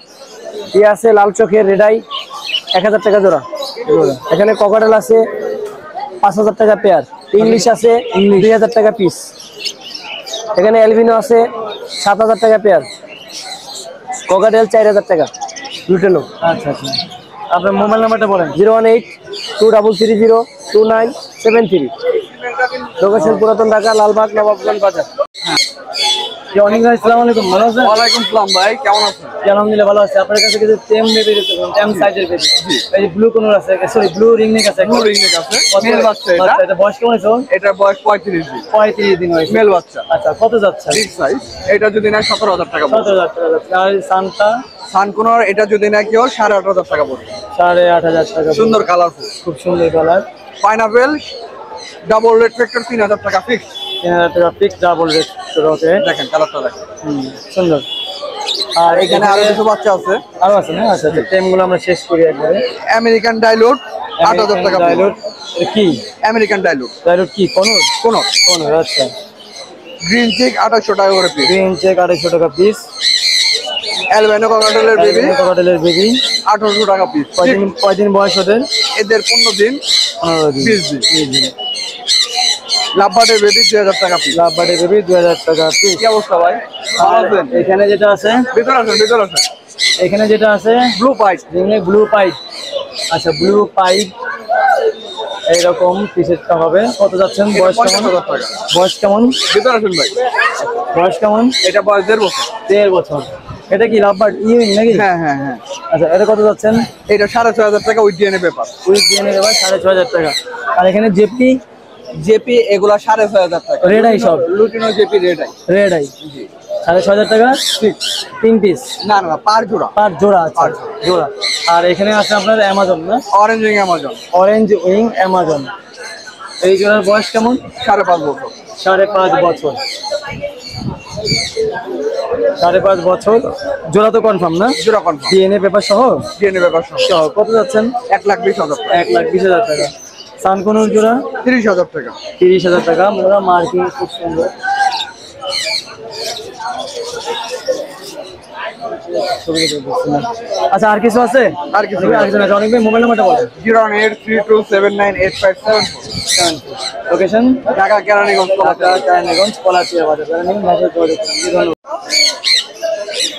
ইয়ে আছে, লাল চোখের রেডাই 1000 টাকা জোড়া। এখানে ককাটেল আছে 5000 টাকা পেয়ার। ইংলিশ আছে 2000 টাকা পিস। এখানে এলবিনো আছে 7000 টাকা পেয়ার। ককাটেল 4000 টাকা লুটেনো। আচ্ছা আচ্ছা, আপনার মোবাইল নাম্বারটা বলেন। 018-2302-2973। লোকেশন পুরাতন ঢাকা, লালবাগ, নবাবগঞ্জ বাজার। অনেক ভাই, আসসালামু আলাইকুম, ভালো আছেন? ওয়ালাইকুম সালাম ভাই, কেমন আছেন? আলহামদুলিল্লাহ ভালো আছে। আপনার কাছে কিছু টেম বেবি রয়েছে, টেম সাইজের বেবি। এই যে ব্লু কোন আছে, সরি ব্লু রিং নেক আছে। ব্লু রিং নেক আছে, মেল বাচ্চা এটা। আচ্ছা, এটা বয়স কেমন আছে? এটার বয়স 35 দিন। 35 দিন হয়েছে, মেল বাচ্চা। আচ্ছা, কত যাচ্ছে? Big size. এটা যদি নেয় 17000 টাকা পড়বে। 17000 টাকা যাচ্ছে। আর সানটা সানকুনার এটা যদি নেয় কেউ 8500 টাকা পড়বে। 8500 টাকা। সুন্দর কালারফুল, খুব সুন্দর colour. Pineapple double red factor 3000 টাকা ফিক্স। 3000 টাকা ফিক্স, ডাবল রেট। ওকে, দেখেন কালারটা দেখেন। সুন্দর। আর এখানে আরো কিছু বাচ্চা আছে। আরো আছে না? আচ্ছা আচ্ছা, টেম গুলো আমরা শেষ করি একবারে। আমেরিকান ডাইলুট 8000 টাকা পড়বে। ডাইলুট কি? আমেরিকান ডাইলুট ডাইলুট কি কোনর? কোন কোনর, আচ্ছা। গ্রিন চিক 2800 টাকা করে পিস। গ্রিন চেক 250 টাকা পিস। অ্যালবাইনো ককাটেলের বেবি ককাটেলের বেবি 1800 টাকা পিস। কয়দিন বয়স ওদের? এদের 15 দিন 15 দিন। 20 দিন। লাভবার্ডের বেবি 2000 টাকা পিস। লাভবার্ডের বেবি 2000 টাকা পিস। কি অবস্থা ভাই, ভালো আছেন? এখানে যেটা আছে, ভিতরে আসেন, ভিতরে আসেন। এখানে যেটা আছে ব্লু পাইপ, ব্লু পাইপ। আচ্ছা, ব্লু পাইপ এইরকম পিসেরটা হবে। কত যাচ্ছেন? বয়স কেমন? 50,000 টাকা। বয়স কেমন? ভিতরে আসেন ভাই। বয়স কেমন? এটা বয়স 1.5 বছর। 1.5 বছর। এটা কি লাভবার্ড ইউইং নাকি? হ্যাঁ হ্যাঁ হ্যাঁ। আচ্ছা, এটা কত যাচ্ছেন? এটা 6500 টাকা with DNA paper. With DNA paper 6500 টাকা। আর এখানে জেপি জেপি এগুলা 6500 টাকা। রেড আই সব, lutino JP red eye. Red eye 6500 টাকা 3 পিস, না না, পার জোড়া। পার জোড়া। আচ্ছা, জোড়া। আর এখানে আছে আপনার অ্যামাজন না? Orange wing Amazon orange wing Amazon. এই জোড়ার বয়স কেমন? 5.5 বছর। 5.5 বছর। 5.5 বছর। জোড়া তো কনফার্ম না? জোড়া কনফার্ম, ডিএনএ পেপার সহ। ডিএনএ পেপার সহ। কত যাচ্ছেন? 1,20,000 টাকা। 1,20,000 টাকা। সানকোনোর জোড়া 30,000 টাকা। 30,000 টাকা। মোড়া মার্কিং খুব সুন্দর। আচ্ছা, আর কিছু আছে? আর কিছু আছে। অনেক ভাই মোবাইল নাম্বারটা বলেন। 01832798574। লোকেশন ঢাকা কেরানীগঞ্জ। কেরানীগঞ্জ পলাশিয়া বাজার।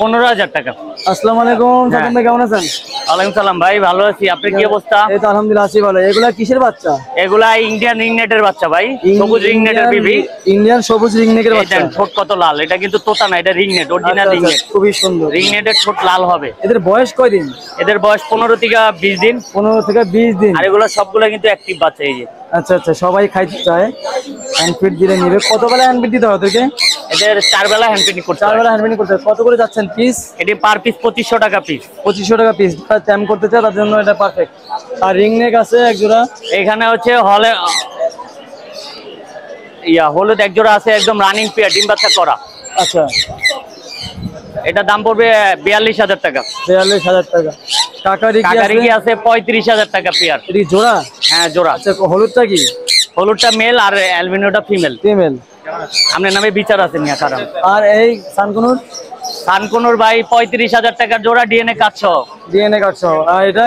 15,000 টাকা। আসসালামু আলাইকুম, সাকিব ভাই কেমন আছেন? ওয়ালাইকুম সালাম ভাই, ভালো আছি। আপনার কি অবস্থা? এই তো আলহামদুলিল্লাহ আছি ভালো। এগুলা কিসের বাচ্চা? এগুলা ইন্ডিয়ান রিংনেটের বাচ্চা ভাই, সবুজ রিংনেটের বেবি। ইন্ডিয়ান সবুজ রিংনেটের বাচ্চা। দেখেন ঠোঁট কত লাল, এটা কিন্তু তোতা না, এটা রিংনেট, অরিজিনাল আচ্ছা, রিংনেট। খুবই সুন্দর। রিংনেটের ঠোঁট লাল হবে। এদের বয়স কয়দিন? এদের বয়স 15 থেকে 20 দিন। 15 থেকে 20 দিন। আর এগুলো সবগুলো কিন্তু অ্যাক্টিভ বাচ্চা। এই যে আচ্ছা আচ্ছা, সবাই খাইতে চায়, হ্যান্ড ফিড দিলে নিবে। কত বেলা হ্যান্ড ফিড দিতে হয় ওদেরকে? এদের 4 বেলা হ্যান্ড ফিডিং করতে 4 হয়। বেলা হ্যান্ড ফিডিং করতে হয়। কত করে যাচ্ছেন পিস? এটি পার পিস 2500 টাকা পিস। 2500 টাকা পিস। যারা ট্যাম করতে চায় তার জন্য এটা পারফেক্ট। আর রিং নেক আছে এক জোড়া। এখানে হচ্ছে হলে হলুদ এক জোড়া আছে, একদম রানিং পেয়ার, ডিম বাচ্চা করা। আচ্ছা, এটা দাম পড়বে 42,000 টাকা। 42,000 টাকা। কাকারি আছে 35,000 টাকা পেয়ার। এটি জোড়া? হ্যাঁ জোড়া। আচ্ছা হলুদটা কি? হলুদটা মেল আর অ্যালবিনোটা ফিমেল। আপনার নামে বিচার আছে মিয়া কারণ। আর এই সানকুনুর? সানকুনুর ভাই 35,000 টাকার জোড়া ডিএনএ কাটসহ। ডিএনএ কাটসহ। আর এটা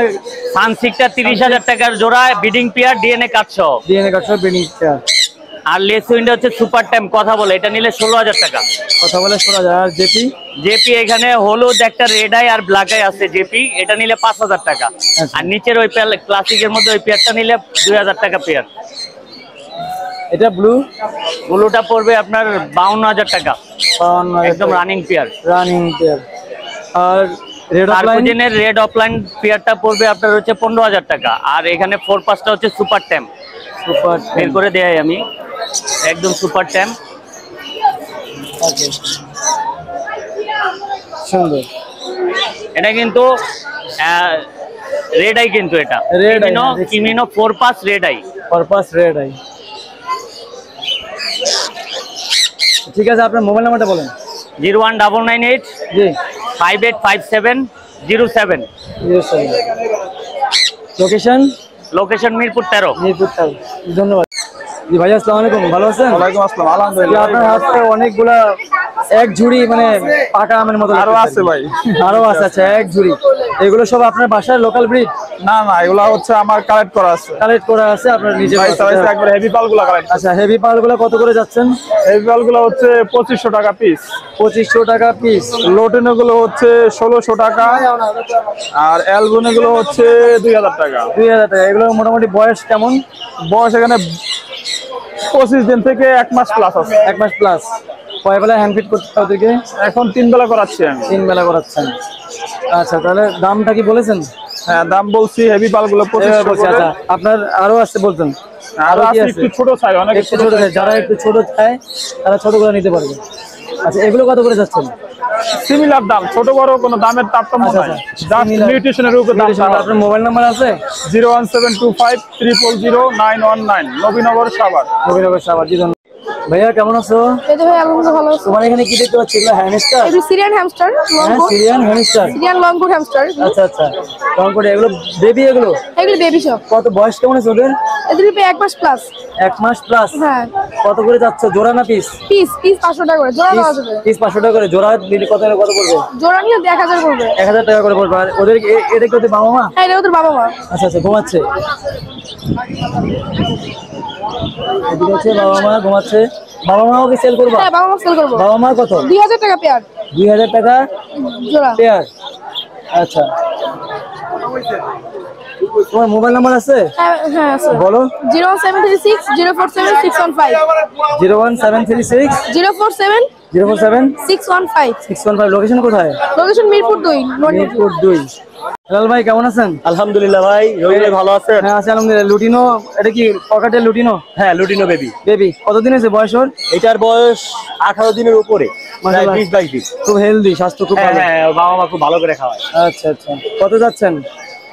সানসিকটা 30,000 টাকার জোড়া বিডিং পেয়ার ডিএনএ কাটসহ। ডিএনএ কাটসহ বিডিং পেয়ার। আর লেস উইন্ডো হচ্ছে সুপার টাইম কথা বলে, এটা নিলে 16,000 টাকা। কথা বলে 16,000। আর জেপি এখানে হলুদ একটা রেড আই আর ব্ল্যাক আই আছে জেপি, এটা নিলে 5,000 টাকা। আর নিচের ওই ক্লাসিকের মধ্যে ওই পেয়ারটা নিলে 2,000 টাকা পেয়ার। এটা ব্লুটা পড়বে আপনার 52,000 টাকা, একদম রানিং পেয়ার। আর রেড অফলাইন পেয়ারটা পড়বে আপনার হচ্ছে 15,000 টাকা। আর এখানে 4-5টা হচ্ছে সুপার ট্যাম। বের করে দেয় আমি, একদম সুপার ট্যাম। সুন্দর। এটা কিন্তু রেড আই, কিন্তু এটা কিমিনো 4-5 রেড আই। ঠিক আছে, আপনার মোবাইল নাম্বারটা বলেন। 01998 585707। লোকেশন মিরপুর 13। ধন্যবাদ। জি ভাই, আসসালামু আলাইকুম, ভালো আছেন? ওয়ালাইকুম আসসালাম, আলহামদুলিল্লাহ। আপনার হাতে অনেকগুলা এক ঝুড়ি মানে পাকা আমের মতো আরো আছে ভাই, আরো আছে। আচ্ছা, এক ঝুড়ি। এগুলো সব আপনার বাসার লোকাল ব্রিড? না এগুলা হচ্ছে আমার কালেক্ট করা আছে। আপনার নিজের একবার হেভি পালগুলো কালেক্ট। আচ্ছা, হেভি পালগুলো কত করে যাচ্ছেন? হেভি পালগুলো হচ্ছে 2500 টাকা পিস। 2500 টাকা পিস। লোটিনো গুলো হচ্ছে 1600 টাকা। আর অ্যালবিনো গুলো হচ্ছে 2000 টাকা। 2000 টাকা। এগুলো মোটামুটি বয়স কেমন? বয়স এখানে 25 দিন থেকে 1 মাস প্লাস আছে। 1 মাস প্লাস। কয় বেলা হ্যান্ড ফিট করতে ওদেরকে? এখন 3 বেলা করাচ্ছি আমি। 3 বেলা করাচ্ছেন। আচ্ছা, তাহলে দামটা কি বলেছেন? হ্যাঁ, দাম বলছি। হেভি পালগুলো 2500 করে। আচ্ছা, আপনার আরো আছে বলতেন? আরো আছে একটু ছোট সাইজ, অনেক ছোট সাইজ। যারা একটু ছোট চায় তারা ছোট করে নিতে পারবে। আচ্ছা, এগুলো কত করে যাচ্ছেন? সিমিলার দাম, ছোট বড় কোনো দামের তারতম্য নাই, জাস্ট নিউট্রিশনের উপর দাম। আপনার মোবাইল নাম্বার আছে? 01725300919, নবীনগর সাভার। জি, ধন্যবাদ। ভাইয়া কেমন আছো? এই তো ভাই আলহামদুলিল্লাহ ভালো আছি। তোমার এখানে কি দেখতে পাচ্ছি? এগুলো হ্যামস্টার? এই Syrian hamster, longcoat. Syrian longcoat hamster. আচ্ছা, লংকোট। এগুলো বেবি? এগুলো বেবি সব। কত বয়স কেমন আছে ওদের? এদের 1 মাস প্লাস। 1 মাস প্লাস। হ্যাঁ। কত করে যাচ্ছে জোড়া না পিস? পিস 500 টাকা করে জোড়া দেওয়া যাবে। পিস 500 টাকা করে। জোড়া নিলে কত পড়বে? জোড়া নিলে 1000 পড়বে। 1000 টাকা করে পড়বে। আর ওদের এটা কি ওদের বাবা মা? হ্যাঁ, এটা ওদের বাবা মা। আচ্ছা, ঘুমাচ্ছে। এদিকে হচ্ছে বাবা মা ঘুমাচ্ছে। বাবা মাও কি সেল করবা? হ্যাঁ, বাবা মা সেল করব। বাবা মা কত? 2000 টাকা পেয়ার। 2000 টাকা জোড়া পেয়ার। আচ্ছা, তোমার মোবাইল নাম্বার আছে? হ্যাঁ আছে। বলো। 01736 047615। 01736 047 615। 615। লোকেশন কোথায়? লোকেশন মিরপুর 2। মিরপুর 2। হেলাল ভাই কেমন আছেন? আলহামদুলিল্লাহ ভাই, রবিভাই ভালো আছেন? হ্যাঁ আছি আলহামদুলিল্লাহ। লুটিনো, এটা কি পকেটের লুটিনো? হ্যাঁ, লুটিনো বেবি। কতদিন হয়েছে বয়স ওর? এটার বয়স 18 দিনের উপরে, 20-22 দিন। খুব হেলদি, স্বাস্থ্য খুব ভালো। হ্যাঁ, বাবা মা খুব ভালো করে খাওয়ায়। আচ্ছা, কত যাচ্ছেন?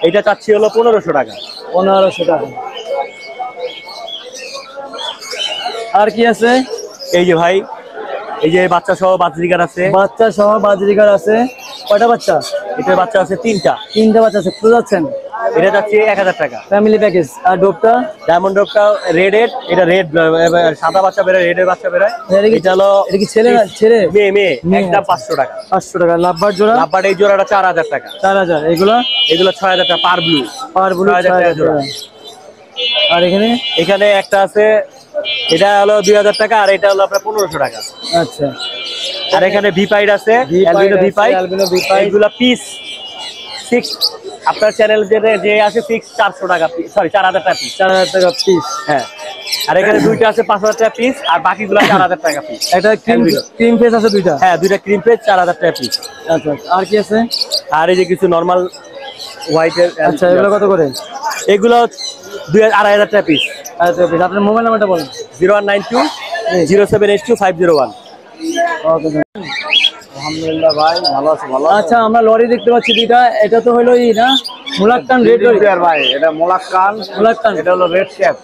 এটা চাচ্ছি হলো 1500 টাকা। 1500 টাকা। আর কি আছে? এই যে ভাই, এই যে বাচ্চা সহ বাজরিগার আছে। কয়টা বাচ্চা? এটার বাচ্চা আছে 3টা বাচ্চা আছে। কত যাচ্ছেন? এটা যাচ্ছে 1000 টাকা ফ্যামিলি প্যাকেজ। আর ডোপটা? ডায়মন্ড ডোপটা রেড, এটা রেড সাদা বাচ্চা বেরোয়, রেডের বাচ্চা বেরোয়। এটা হলো ছেলে না ছেলে? মেয়ে। একদম 500 টাকা। 500 টাকা। লাভবার জোড়া? লাভবার এই জোড়াটা 4000 টাকা। 4000। এগুলো 6000 টাকা পার ব্লু। 6000 টাকা জোড়া। আর এখানে একটা আছে, এটা হলো 2000 টাকা। আর এটা হলো আপনার 1500 টাকা। আচ্ছা। আর এখানে ভিপাইড আছে, অ্যালবিনো ভিপাইড। এগুলা পিস 6, আপনার চ্যানেল যে আছে 400 টাকা পিস, সরি 4000 টাকা পিস। 4000 টাকা পিস। হ্যাঁ। আর এখানে দুইটা আছে 5000 টাকা পিস, আর বাকিগুলো 4000 টাকা পিস। এটা ক্রিম ফেস আছে দুইটা? হ্যাঁ, দুইটা ক্রিম ফেস 4000 টাকা পিস। আচ্ছা। আর কি আছে? আর এই যে কিছু নরমাল হোয়াইটের। আচ্ছা, এগুলো কত করে? এগুলো 2500 টাকা পিস। আপনার মোবাইল নাম্বারটা বলেন। 0192 0782 501। আলহামদুলিল্লাহ ভাই, ভালো আছে। আচ্ছা, আমরা লরি দেখতে পাচ্ছি দুইটা। এটা তো হলো না মুলাক্কান রেড লরি ভাই, এটা মোলাক্কান। এটা হলো রেড ক্যাপ।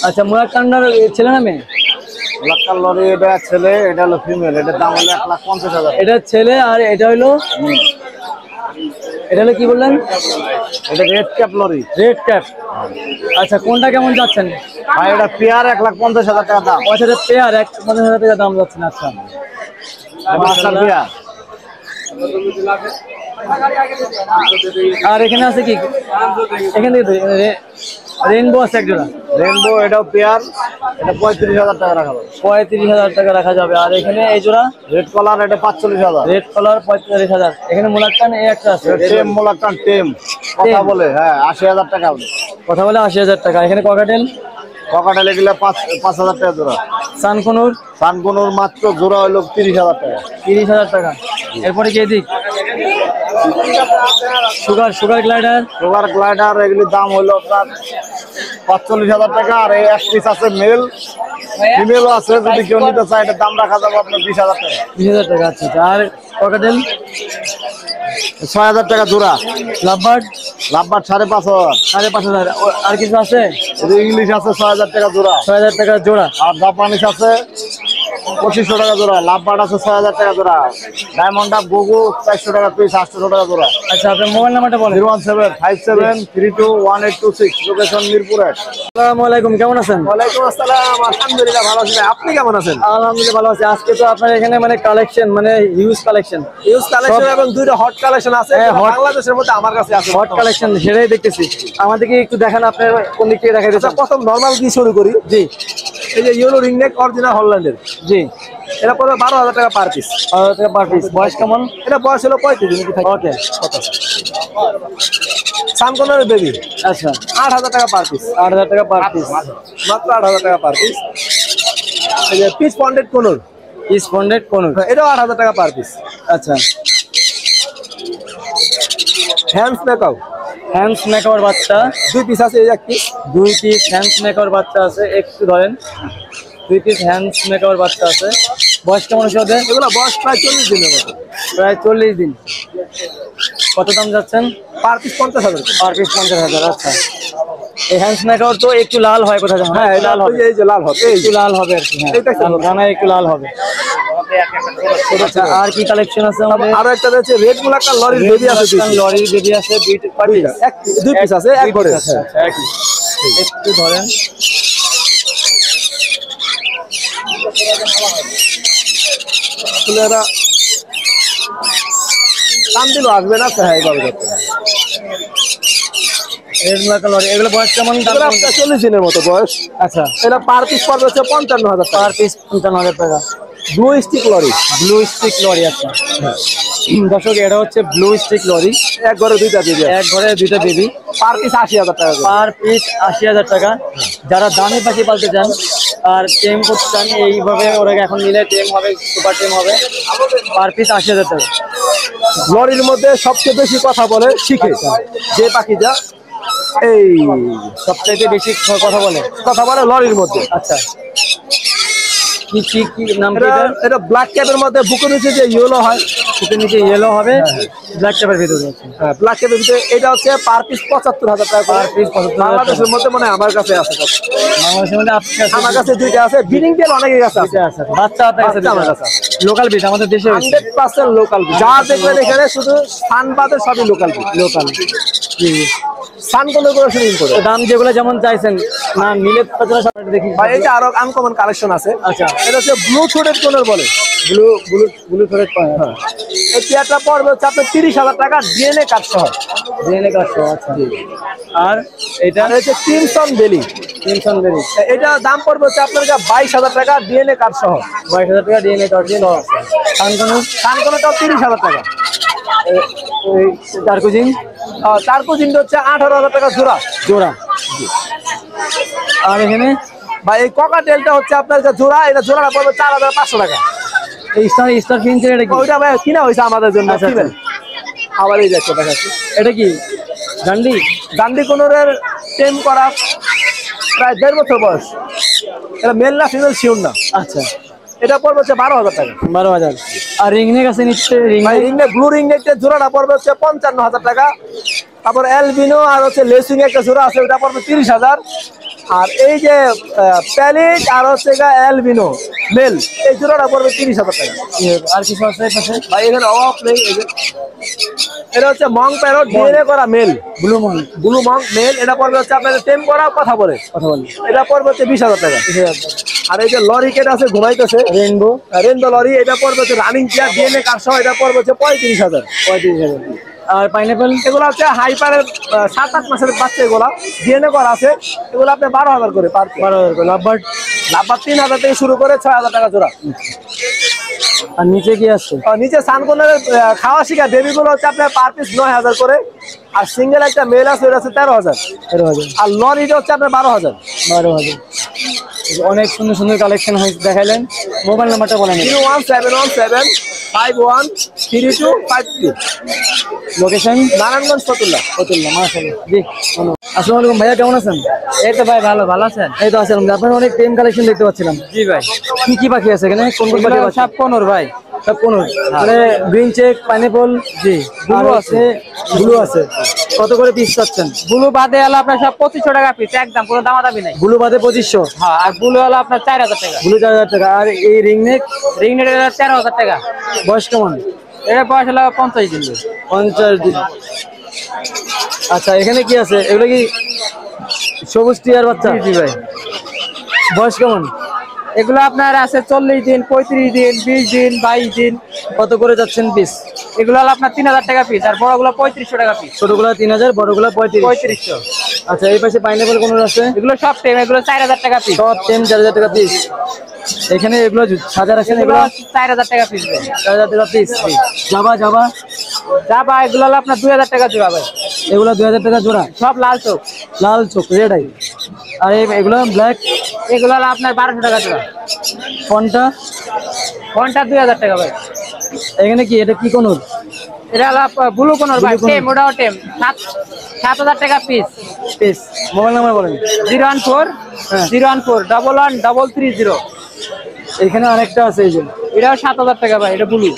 আচ্ছা, মুলাক্কানটার ছেলে না মেয়ে? মোলাক্কান লরি এটা ছেলে, এটা হলো ফিমেল। এটার দাম হলো 1,50,000। এটা ছেলে আর এটা হলো এটা হলো কি বললেন? এটা red cap lory. Red cap. আচ্ছা, কোনটা কেমন যাচ্ছেন? ভাই এটা পেয়ার 1,50,000 টাকা দাম। আচ্ছা, এটা পেয়ার 1,50,000 টাকা দাম যাচ্ছেন। আচ্ছা, মাস্টার পেয়ার। আর এখানে আছে কি? এখানে রেইনবো আছে এক জোড়া। রেনবো এটাও পেয়ার, এটা 35,000 টাকা রাখা যাবে। 35,000 টাকা রাখা যাবে। আর এখানে এই জোড়া রেড কালার এটা 45,000। Red colour 45,000। এখানে মোলাক্কান এই একটা আছে, টেম মোলাক্কান টেম কথা বলে, হ্যাঁ 80,000 টাকা। কথা বলে 80,000 টাকা। এখানে ককাটেল ককাটেল এগুলা 5,000 টাকা জোড়া। সানকুনুর সানকুনুর মাত্র জোড়া হলো 30,000 টাকা। 30,000 টাকা। এরপরে কি এদিক সুগার গ্লাইডার? সুগার গ্লাইডার এগুলির দাম হলো আপনার 45,000 টাকা। আর এই এক পিস আছে মেল, ফিমেলও আছে, যদি কেউ নিতে চায় এটার দাম রাখা যাবে আপনার 20,000 টাকা। 20,000 টাকা। আচ্ছা, আর ককাটেল 6,000 টাকা জোড়া। লাভবার্ড 5,500। 5,500। আর কিছু আছে? ইংলিশ আছে 6,000 টাকা জোড়া। 6,000 টাকা জোড়া। আর জাপানিস আছে 2,500 টাকা জোড়া। লাভবার্ড আছে 6,000 টাকা জোড়া। ডায়মন্ড আপ গোগো 400 টাকা পিস, 800 টাকা জোড়া। আচ্ছা, আপনার মোবাইল নাম্বারটা বলেন। 01757321826, লোকেশন মিরপুর 1। আসসালামু আলাইকুম, কেমন আছেন? ওয়ালাইকুম আসসালাম, আলহামদুলিল্লাহ ভালো আছি। আপনি কেমন আছেন? আলহামদুলিল্লাহ ভালো আছি। আজকে তো আপনার এখানে মানে কালেকশন, মানে হিউজ কালেকশন এবং দুইটা হট কালেকশন আছে। হ্যাঁ, hot- বাংলাদেশের মধ্যে আমার কাছে আছে হট কালেকশন, সেটাই দেখতেছি। আমাদেরকে একটু দেখান, আপনার কোন দিক থেকে দেখাই দিচ্ছেন? প্রথম নরমাল দিয়ে শুরু করি। জি এই যে ইয়েলো রিংনেক অরিজিনাল হল্যান্ডের, জি। এটা পড়বে 12,000 টাকা পার পিস। 12,000 টাকা পার পিস। বয়স কেমন? এটা বয়স হলো 35 দিন। ওকে। সানকনের বেবি, আচ্ছা, 8,000 টাকা পার পিস। 8,000 টাকা পার পিস। মাত্র 8,000 টাকা পার পিস। এই যে পিস পন্ডেড কোনর, পিস বন্ডেড কোন? এটাও 8,000 টাকা পার পিস। আচ্ছা, হ্যান্ডস মেকআপ হ্যান্ডস মেকআপের বাচ্চা 2 পিস আছে। এই এক পিস, 2 পিস হ্যান্ডস মেকআপের বাচ্চা আছে। একটু ধরেন, 2 পিস হ্যান্ডস মেকআপের বাচ্চা আছে। বয়স কেমন হচ্ছে ওদের? এগুলো বয়স প্রায় 40 দিনের মতো। প্রায় 40 দিন। কত দাম যাচ্ছেন? Per piece 50,000। Per piece 50,000। আচ্ছা, এই হ্যান্ডস মেকআপ তো একটু লাল হয়, কোথায় জানেন? হ্যাঁ, লাল হবে, এই যে লাল হবে, এই একটু লাল হবে আর কি। হ্যাঁ, এইটা একটু লাল। রানায় একটু লাল হবে। আচ্ছা, আর কি কালেকশন আছে আমাদের? আরো একটা রয়েছে রেড মুলাক্কান লরির বেবি আছে। লরি বেবি আছে, 2 পিস আছে, এক করে। আচ্ছা, একই। একটু ধরেন, আসলে এরা দাম দিল আসবে না। হ্যাঁ, এইভাবে করতে হবে। রেড মুলাক্কান লরি, এগুলো বয়স কেমন? দাম এগুলো কেমন? আপনার 40 দিনের মতো বয়স। আচ্ছা, এটা পার পিস পড়বে হচ্ছে 55,000 টাকা। পার পিস 55,000 টাকা। Blue stick lory, blue stick lory. আচ্ছা দর্শক, এটা হচ্ছে ব্লু স্টিক লরি। এক ঘরে দুইটা বেবি, এক ঘরে 2টা বেবি। পার পিস 80,000 টাকা করে। পার পিস 80,000 টাকা। যারা দামি পাখি পালতে চান আর টেম করতে চান, এইভাবে ওরা এখন নিলে টেম হবে, সুপার টেম হবে। পার পিস 80,000 টাকা। লরির মধ্যে সবচেয়ে বেশি কথা বলে শিখে যে পাখিটা, এই সবচাইতে বেশি কথা বলে কথা বলে লরির মধ্যে। আচ্ছা, কি কি কি নাম? এটা ব্ল্যাক ক্যাপের মধ্যে বুকের নিচে যে ইয়েলো হয়, বুকের নিচে ইয়েলো হবে, ব্ল্যাক ক্যাপের ভিতরে। ব্ল্যাক ক্যাপের ভিতরে এটা হচ্ছে পার পিস 75,000 টাকা। পার পিস 75,000 বাংলাদেশের মধ্যে মানে আমার কাছে আছে, বাংলাদেশের মধ্যে আপনার কাছে? আমার কাছে দুইটা আছে। ব্রিডিং টেল অনেকের কাছে আছে। আচ্ছা, বাচ্চা আপনার কাছে? আমার কাছে আছে। লোকাল বিট আমাদের দেশে 100% লোকাল। যা দেখবেন এখানে শুধু সান বাদে সবই লোকাল। লোকাল। সান কোন করে শুরু করে দাম যেগুলো যেমন চাইছেন না নিলে তাছাড়া সামনে দেখি। ভাই, এটা আরো আনকমন কালেকশন আছে। আচ্ছা, এটা হচ্ছে ব্লু থ্রোটেড কোনর বলে। ব্লু থ্রেড পায়। হ্যাঁ, এই পেয়ারটা পড়বে হচ্ছে আপনার 30,000 টাকা ডিএনএ কার্ড সহ। DNA card. আচ্ছা, আর এটা এটা হচ্ছে ক্রিমসন বেলি। টেনশন বেরি, এটা দাম পড়বে হচ্ছে আপনার 22,000 টাকা ডিএনএ কার্ড সহ। 22,000 টাকা ডিএনএ কার্ড দিয়ে দেওয়া আছে। কানকোনাটাও 30,000 টাকা। এই টার্কুজিন তারপর জিনিস হচ্ছে 18,000 টাকা জোড়া। জোড়া। আর এখানে বা এই ককাটেলটা হচ্ছে আপনার জোড়া, এটা জোড়াটা পড়বে 4,500 টাকা। এই স্টার ফিঞ্চের এটা কি? ওইটা ভাই কিনা হয়েছে আমাদের জন্য। আচ্ছা, কিনেন। আবার এই যে একটা দেখাচ্ছি, এটা কি গান্ডি? গান্ধী কোনরের টেম করা প্রায় 1.5 বছর বয়স। এটা মেল না ফিমেল শিওর না। আচ্ছা, এটা পড়বে হচ্ছে 12,000 টাকা। 12,000। আর রিংনেক আছে নিচ্ছে? রিংনেক ব্লু রিংনেকের জোড়াটা পড়বে হচ্ছে 55,000 টাকা। তারপর অ্যালবিনো আর হচ্ছে লেসিং একটা জোড়া আছে, ওটা পড়বে 30,000। আর এই যে প্যালিট আর হচ্ছে অ্যালবিনো মেল, এই জোড়াটা পড়বে 30,000 টাকা। আর কিছু আছে এই পাশে? ভাই এখানে অভাব নেই। এটা হচ্ছে মং প্যারট ডিএনএ করা মেল, ব্লু মং মেল। এটা পড়বে হচ্ছে আপনাদের টেম করা কথা বলে, এটা পড়বে হচ্ছে 20,000 টাকা। আর এই যে লরি কেট আছে ঘুমাইতেছে রেনবো লরি, এটা পড়বে হচ্ছে রানিং চেয়ার ডিএনএ কার সহ, এটা পড়বে হচ্ছে 35,000। আর পাইনাপেল এগুলো হচ্ছে হাইপারের 7-8 মাসের বাচ্চা, এগুলা ডিএনএ করা আছে, এগুলো আপনি 12,000 করে পার। 12,000 করে। লাভবার্ড 3,000 থেকে শুরু করে 6,000 টাকা জোড়া। আর নিচে কি আছে? নিচে সানকোনের খাওয়া শিখা বেবি গুলো হচ্ছে আপনার পার পিস 9,000 করে। আর সিঙ্গেল একটা মেল আছে, ওটা আছে 13,000। আর লরিটা হচ্ছে আপনার 12,000। অনেক সুন্দর সুন্দর কালেকশন দেখাইলেন। মোবাইল নাম্বারটা বলেন। 01717 লোকেশন নারায়ণগঞ্জ ফতুল্লা। মাশাআল্লাহ। জি, আসসালামু আলাইকুম ভাইয়া, কেমন আছেন? এই তো ভাই ভালো আছেন? এই তো আছি। আপনার অনেক টেম কালেকশন দেখতে পাচ্ছিলাম। জি ভাই। কি পাখি আছে এখানে? কোন কোন পাখি আছে? সব কোনর ভাই। সব কোন মানে গ্রিন চেক, পাইনাপল, জি ব্লু আছে। কত করে পিস চাচ্ছেন? ব্লু বাদে হলো আপনার সব 2500 টাকা পিস, একদম কোনো দামাদামি নাই। ব্লু বাদে 2500। হ্যাঁ, আর ব্লু হলো আপনার 4,000 টাকা। ব্লু 4,000 টাকা। আর এই রিং নেক 13,000 টাকা। বয়স কেমন? এটা বয়স হলো 50 দিন। 50 দিন। আচ্ছা, এখানে কি আছে? এগুলো কি সবুজ টিয়ার বাচ্চা? জি ভাই। বয়স কেমন? এগুলো আপনার আছে 40 দিন, 35 দিন, 20 দিন, 22 দিন। কত করে যাচ্ছেন পিস? এগুলো হলো আপনার 3,000 টাকা পিস, আর বড়গুলো 3500 টাকা পিস। ছোটগুলা 3,000, বড়গুলা 3500। আচ্ছা, এই পাশে পাইনাপল কোন আছে? এগুলো সব টেম, এগুলো 4,000 টাকা পিস। সব টেম 4,000 টাকা পিস। এখানে এগুলো সাজা রাখছেন, এগুলো এগুলো 4,000 টাকা পিস। 4,000 টাকা পিস। জাবা যাবা এগুলো হলো আপনার 2,000 টাকা জোড়া ভাই। এগুলো 2,000 টাকা জোড়া। সব লাল চোখ, লাল চোখ, রেড আই। আর এগুলো ব্ল্যাক, এগুলো হলো আপনার 1,200 টাকা জোড়া। কোনটা 2,000 টাকা ভাই। এখানে কি? এটা কি কোনুর? এটা হলো ব্লু কোনর ভাই, টেম, ওটাও টেম। 7,000 টাকা পিস। মোবাইল নাম্বার বলেন। 014-014-11-330। এখানে আরেকটা আছে, এই যে এটাও 7,000 টাকা ভাই, এটা ব্লু।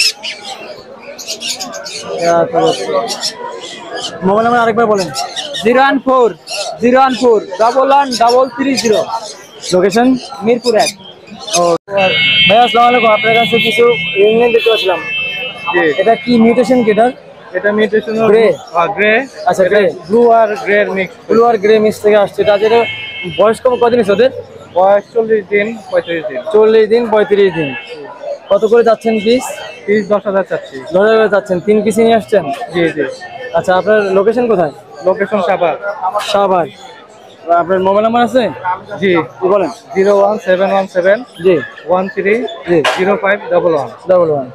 মোবাইল নাম্বার আরেকবার বলেন। 014-014-11-330। লোকেশন মিরপুর 1। ভাই আসসালামু আলাইকুম, আপনার কাছে কিছু রিং নেক দেখতে পাচ্ছিলাম। এটা কি মিউটেশন কি? এটা মিউটেশন গ্রে। আচ্ছা, গ্রে, ব্লু আর গ্রে মিক্স। ব্লু আর গ্রে মিক্স থেকে আসছে। এটা যেটা বয়স কদিন আছে ওদের? বয়স 40 দিন 35 দিন। 40 দিন 35 দিন। কত করে যাচ্ছেন পিস? 10,000 চাচ্ছি। 10,000 যাচ্ছেন। 3 পিস নিয়ে আসছেন? জি। আচ্ছা, আপনার লোকেশন কোথায়? লোকেশন সাভার। আপনার মোবাইল নাম্বার আছে? জি, কি বলেন? 01717 জি 130511।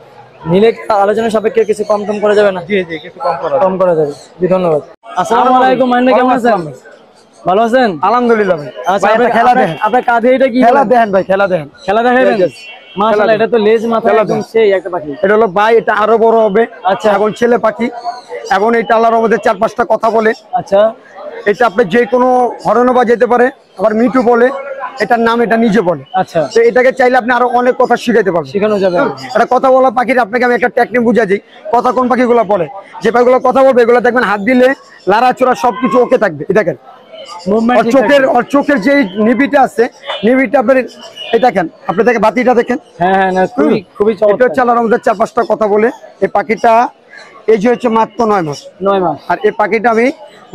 নিলে আলোচনা সাপেক্ষে কিছু কম করা যাবে না? জি, কিছু কম করা যাবে। জি, ধন্যবাদ। আসসালামু আলাইকুম, মাইন্ডা কেমন আছেন? ভালো আছেন? আলহামদুলিল্লাহ ভাই। আচ্ছা, খেলা দেখেন। আপনার কাঁধে এটা কি? খেলা দেখেন ভাই, খেলা দেখেন। খেলা দেখাবেন? মাশাআল্লাহ, এটা তো লেজ মাথা একদম সেই একটা পাখি। এটা হলো ভাই, এটা আরো বড় হবে। আচ্ছা, এখন ছেলে পাখি, এখন এই টালার মধ্যে 4-5টা কথা বলে। আচ্ছা, এটা আপনি যে কোনো হরণও বাজাইতে পারে, আবার মিটু বলে, এটার নাম এটা নিজে বলে। আচ্ছা, তো এটাকে চাইলে আপনি আরো অনেক কথা শিখাইতে পারবেন, শেখানো যাবে। এটা কথা বলা পাখির আপনাকে আমি একটা টেকনিক বুঝাই দিই। কথা কোন পাখিগুলো বলে, যে পাখিগুলো কথা বলবে এগুলো দেখবেন হাত দিলে লাড়াচোড়া সবকিছু ওকে থাকবে। এই দেখেন ওর চোখের যে নিবিটা আছে, নিবিটা আপনার এই দেখেন, আপনি দেখেন বাতিটা দেখেন। হ্যাঁ, খুবই এটা হচ্ছে আল্লাহর মধ্যে 4-5টা কথা বলে। এই পাখিটা এই যে হচ্ছে মাত্র 9 মাস। আর এই পাখিটা আমি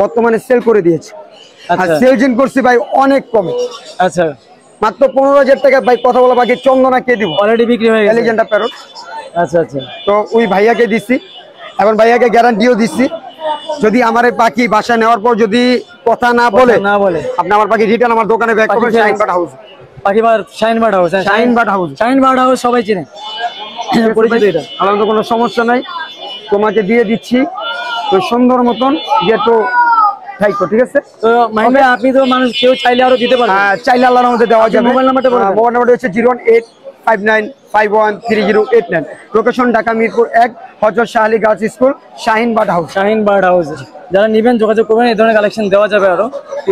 বর্তমানে সেল করে দিয়েছি। আর সেল জেন করছি ভাই অনেক কমে। আচ্ছা, মাত্র 15,000 টাকা ভাই কথা বলা পাখি চন্দনা কে দিব, অলরেডি বিক্রি হয়ে গেছে। এলিজেন্ডা প্যারট। আচ্ছা, তো ওই ভাইয়াকে দিচ্ছি, এখন ভাইয়াকে গ্যারান্টিও দিচ্ছি, যদি আমার এই পাখি বাসায় নেওয়ার পর যদি কথা না বলে আপনি আমার পাখি রিটার্ন আমার দোকানে ব্যাক করবেন। Shine bird house. Shine bird house সবাই চিনে, পরিচিত। এটা আমার তো কোনো সমস্যা নাই, তোমাকে দিয়ে দিচ্ছি তো সুন্দর মতন যেহেতু ঠিক আছে। তো মাইন্ডে আপনি তো মানুষ কেউ চাইলে আরো দিতে পারবেন। চাইলে আল্লাহর মধ্যে দেওয়া যাবে। মোবাইল নাম্বারটা বলুন। মোবাইল নাম্বারটা হচ্ছে 01859513089। Location Dhaka Mirpur 1, Hazrat Shah Ali girls school, Shahin bird house. যারা নিবেন যোগাযোগ করবেন, এই ধরনের কালেকশন দেওয়া যাবে আরো।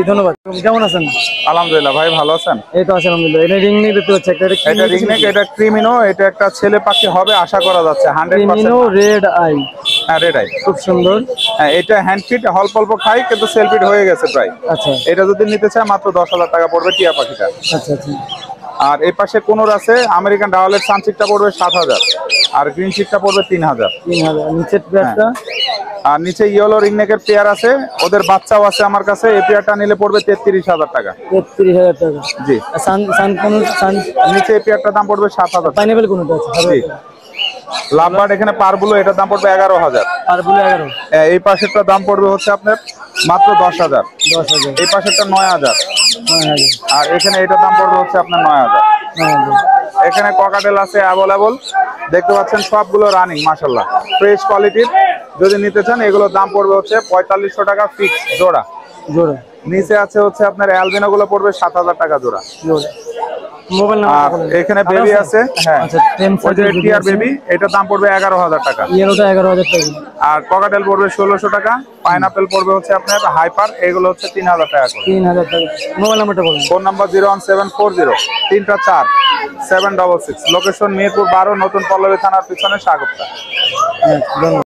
ধন্যবাদ। কেমন আছেন? আলহামদুলিল্লাহ ভাই, ভালো আছেন? এই তো আছে আলহামদুলিল্লাহ। এটা রিং নেক দেখতে পাচ্ছি। এটা রিং নেক, এটা ক্রিমিনো, এটা একটা ছেলে পাখি হবে আশা করা যাচ্ছে 100%। Red eye. হ্যাঁ রেডাই। খুব সুন্দর। হ্যাঁ এটা হ্যান্ড ফিট, অল্প অল্প খাই কিন্তু সেল ফিট হয়ে গেছে প্রায়। আচ্ছা এটা যদি নিতে চায় মাত্র 10,000 টাকা পড়বে টিয়া পাখিটা। আচ্ছা আচ্ছা। আর এই পাশে কোনোর আছে আমেরিকান ডাওয়ালের সানচিকটা পড়বে 7,000 আর গ্রিন চিকটা পড়বে 3,000। 3,000 নিচের পেয়ারটা। আর নিচে ইয়েলো রিংনেকের পেয়ার আছে, ওদের বাচ্চাও আছে আমার কাছে। এই পেয়ারটা নিলে পড়বে 33,000 টাকা। 33,000 টাকা। জি। সান সান কোন সান নিচে এই পেয়ারটার দাম পড়বে 7,000। পাইনাপল কোনটা আছে? জি। লাভবার্ড এখানে পারগুলো, এটার দাম পড়বে 11,000। পারগুলো 11। এই পাশেরটার দাম পড়বে হচ্ছে আপনার মাত্র 10,000। 10,000। এই পাশেরটা 9,000। 9,000। আর এখানে এটার দাম পড়বে হচ্ছে আপনার 9,000। 9,000। এখানে ককাটেল আছে অ্যাভেলেবল, দেখতে পাচ্ছেন সবগুলো রানিং মাশাআল্লাহ ফ্রেশ কোয়ালিটির। যদি নিতে চান এগুলোর দাম পড়বে হচ্ছে 4500 টাকা ফিক্স জোড়া। জোড়া। নিচে আছে হচ্ছে আপনার অ্যালবিনো গুলো পড়বে 7,000 টাকা জোড়া। জোড়া। মোবাইল আর নাম্বার বলুন। এখানে বেবি আছে। হ্যাঁ আচ্ছা টেম ওই যে টিয়ার বেবি, এটার দাম পড়বে 11,000 টাকা। ইয়েলোটা 11,000 টাকা। আর ককাটেল পড়বে 1600 টাকা। পাইনাপেল পড়বে হচ্ছে আপনার হাইপার, এগুলো হচ্ছে 3,000 টাকা করে। 3,000 টাকা। মোবাইল নাম্বারটা বলুন। Phone number 01740-34766। লোকেশন মিরপুর 12, নতুন পল্লবী থানার পিছনে, স্বাগত। হ্যাঁ ধন্যবাদ।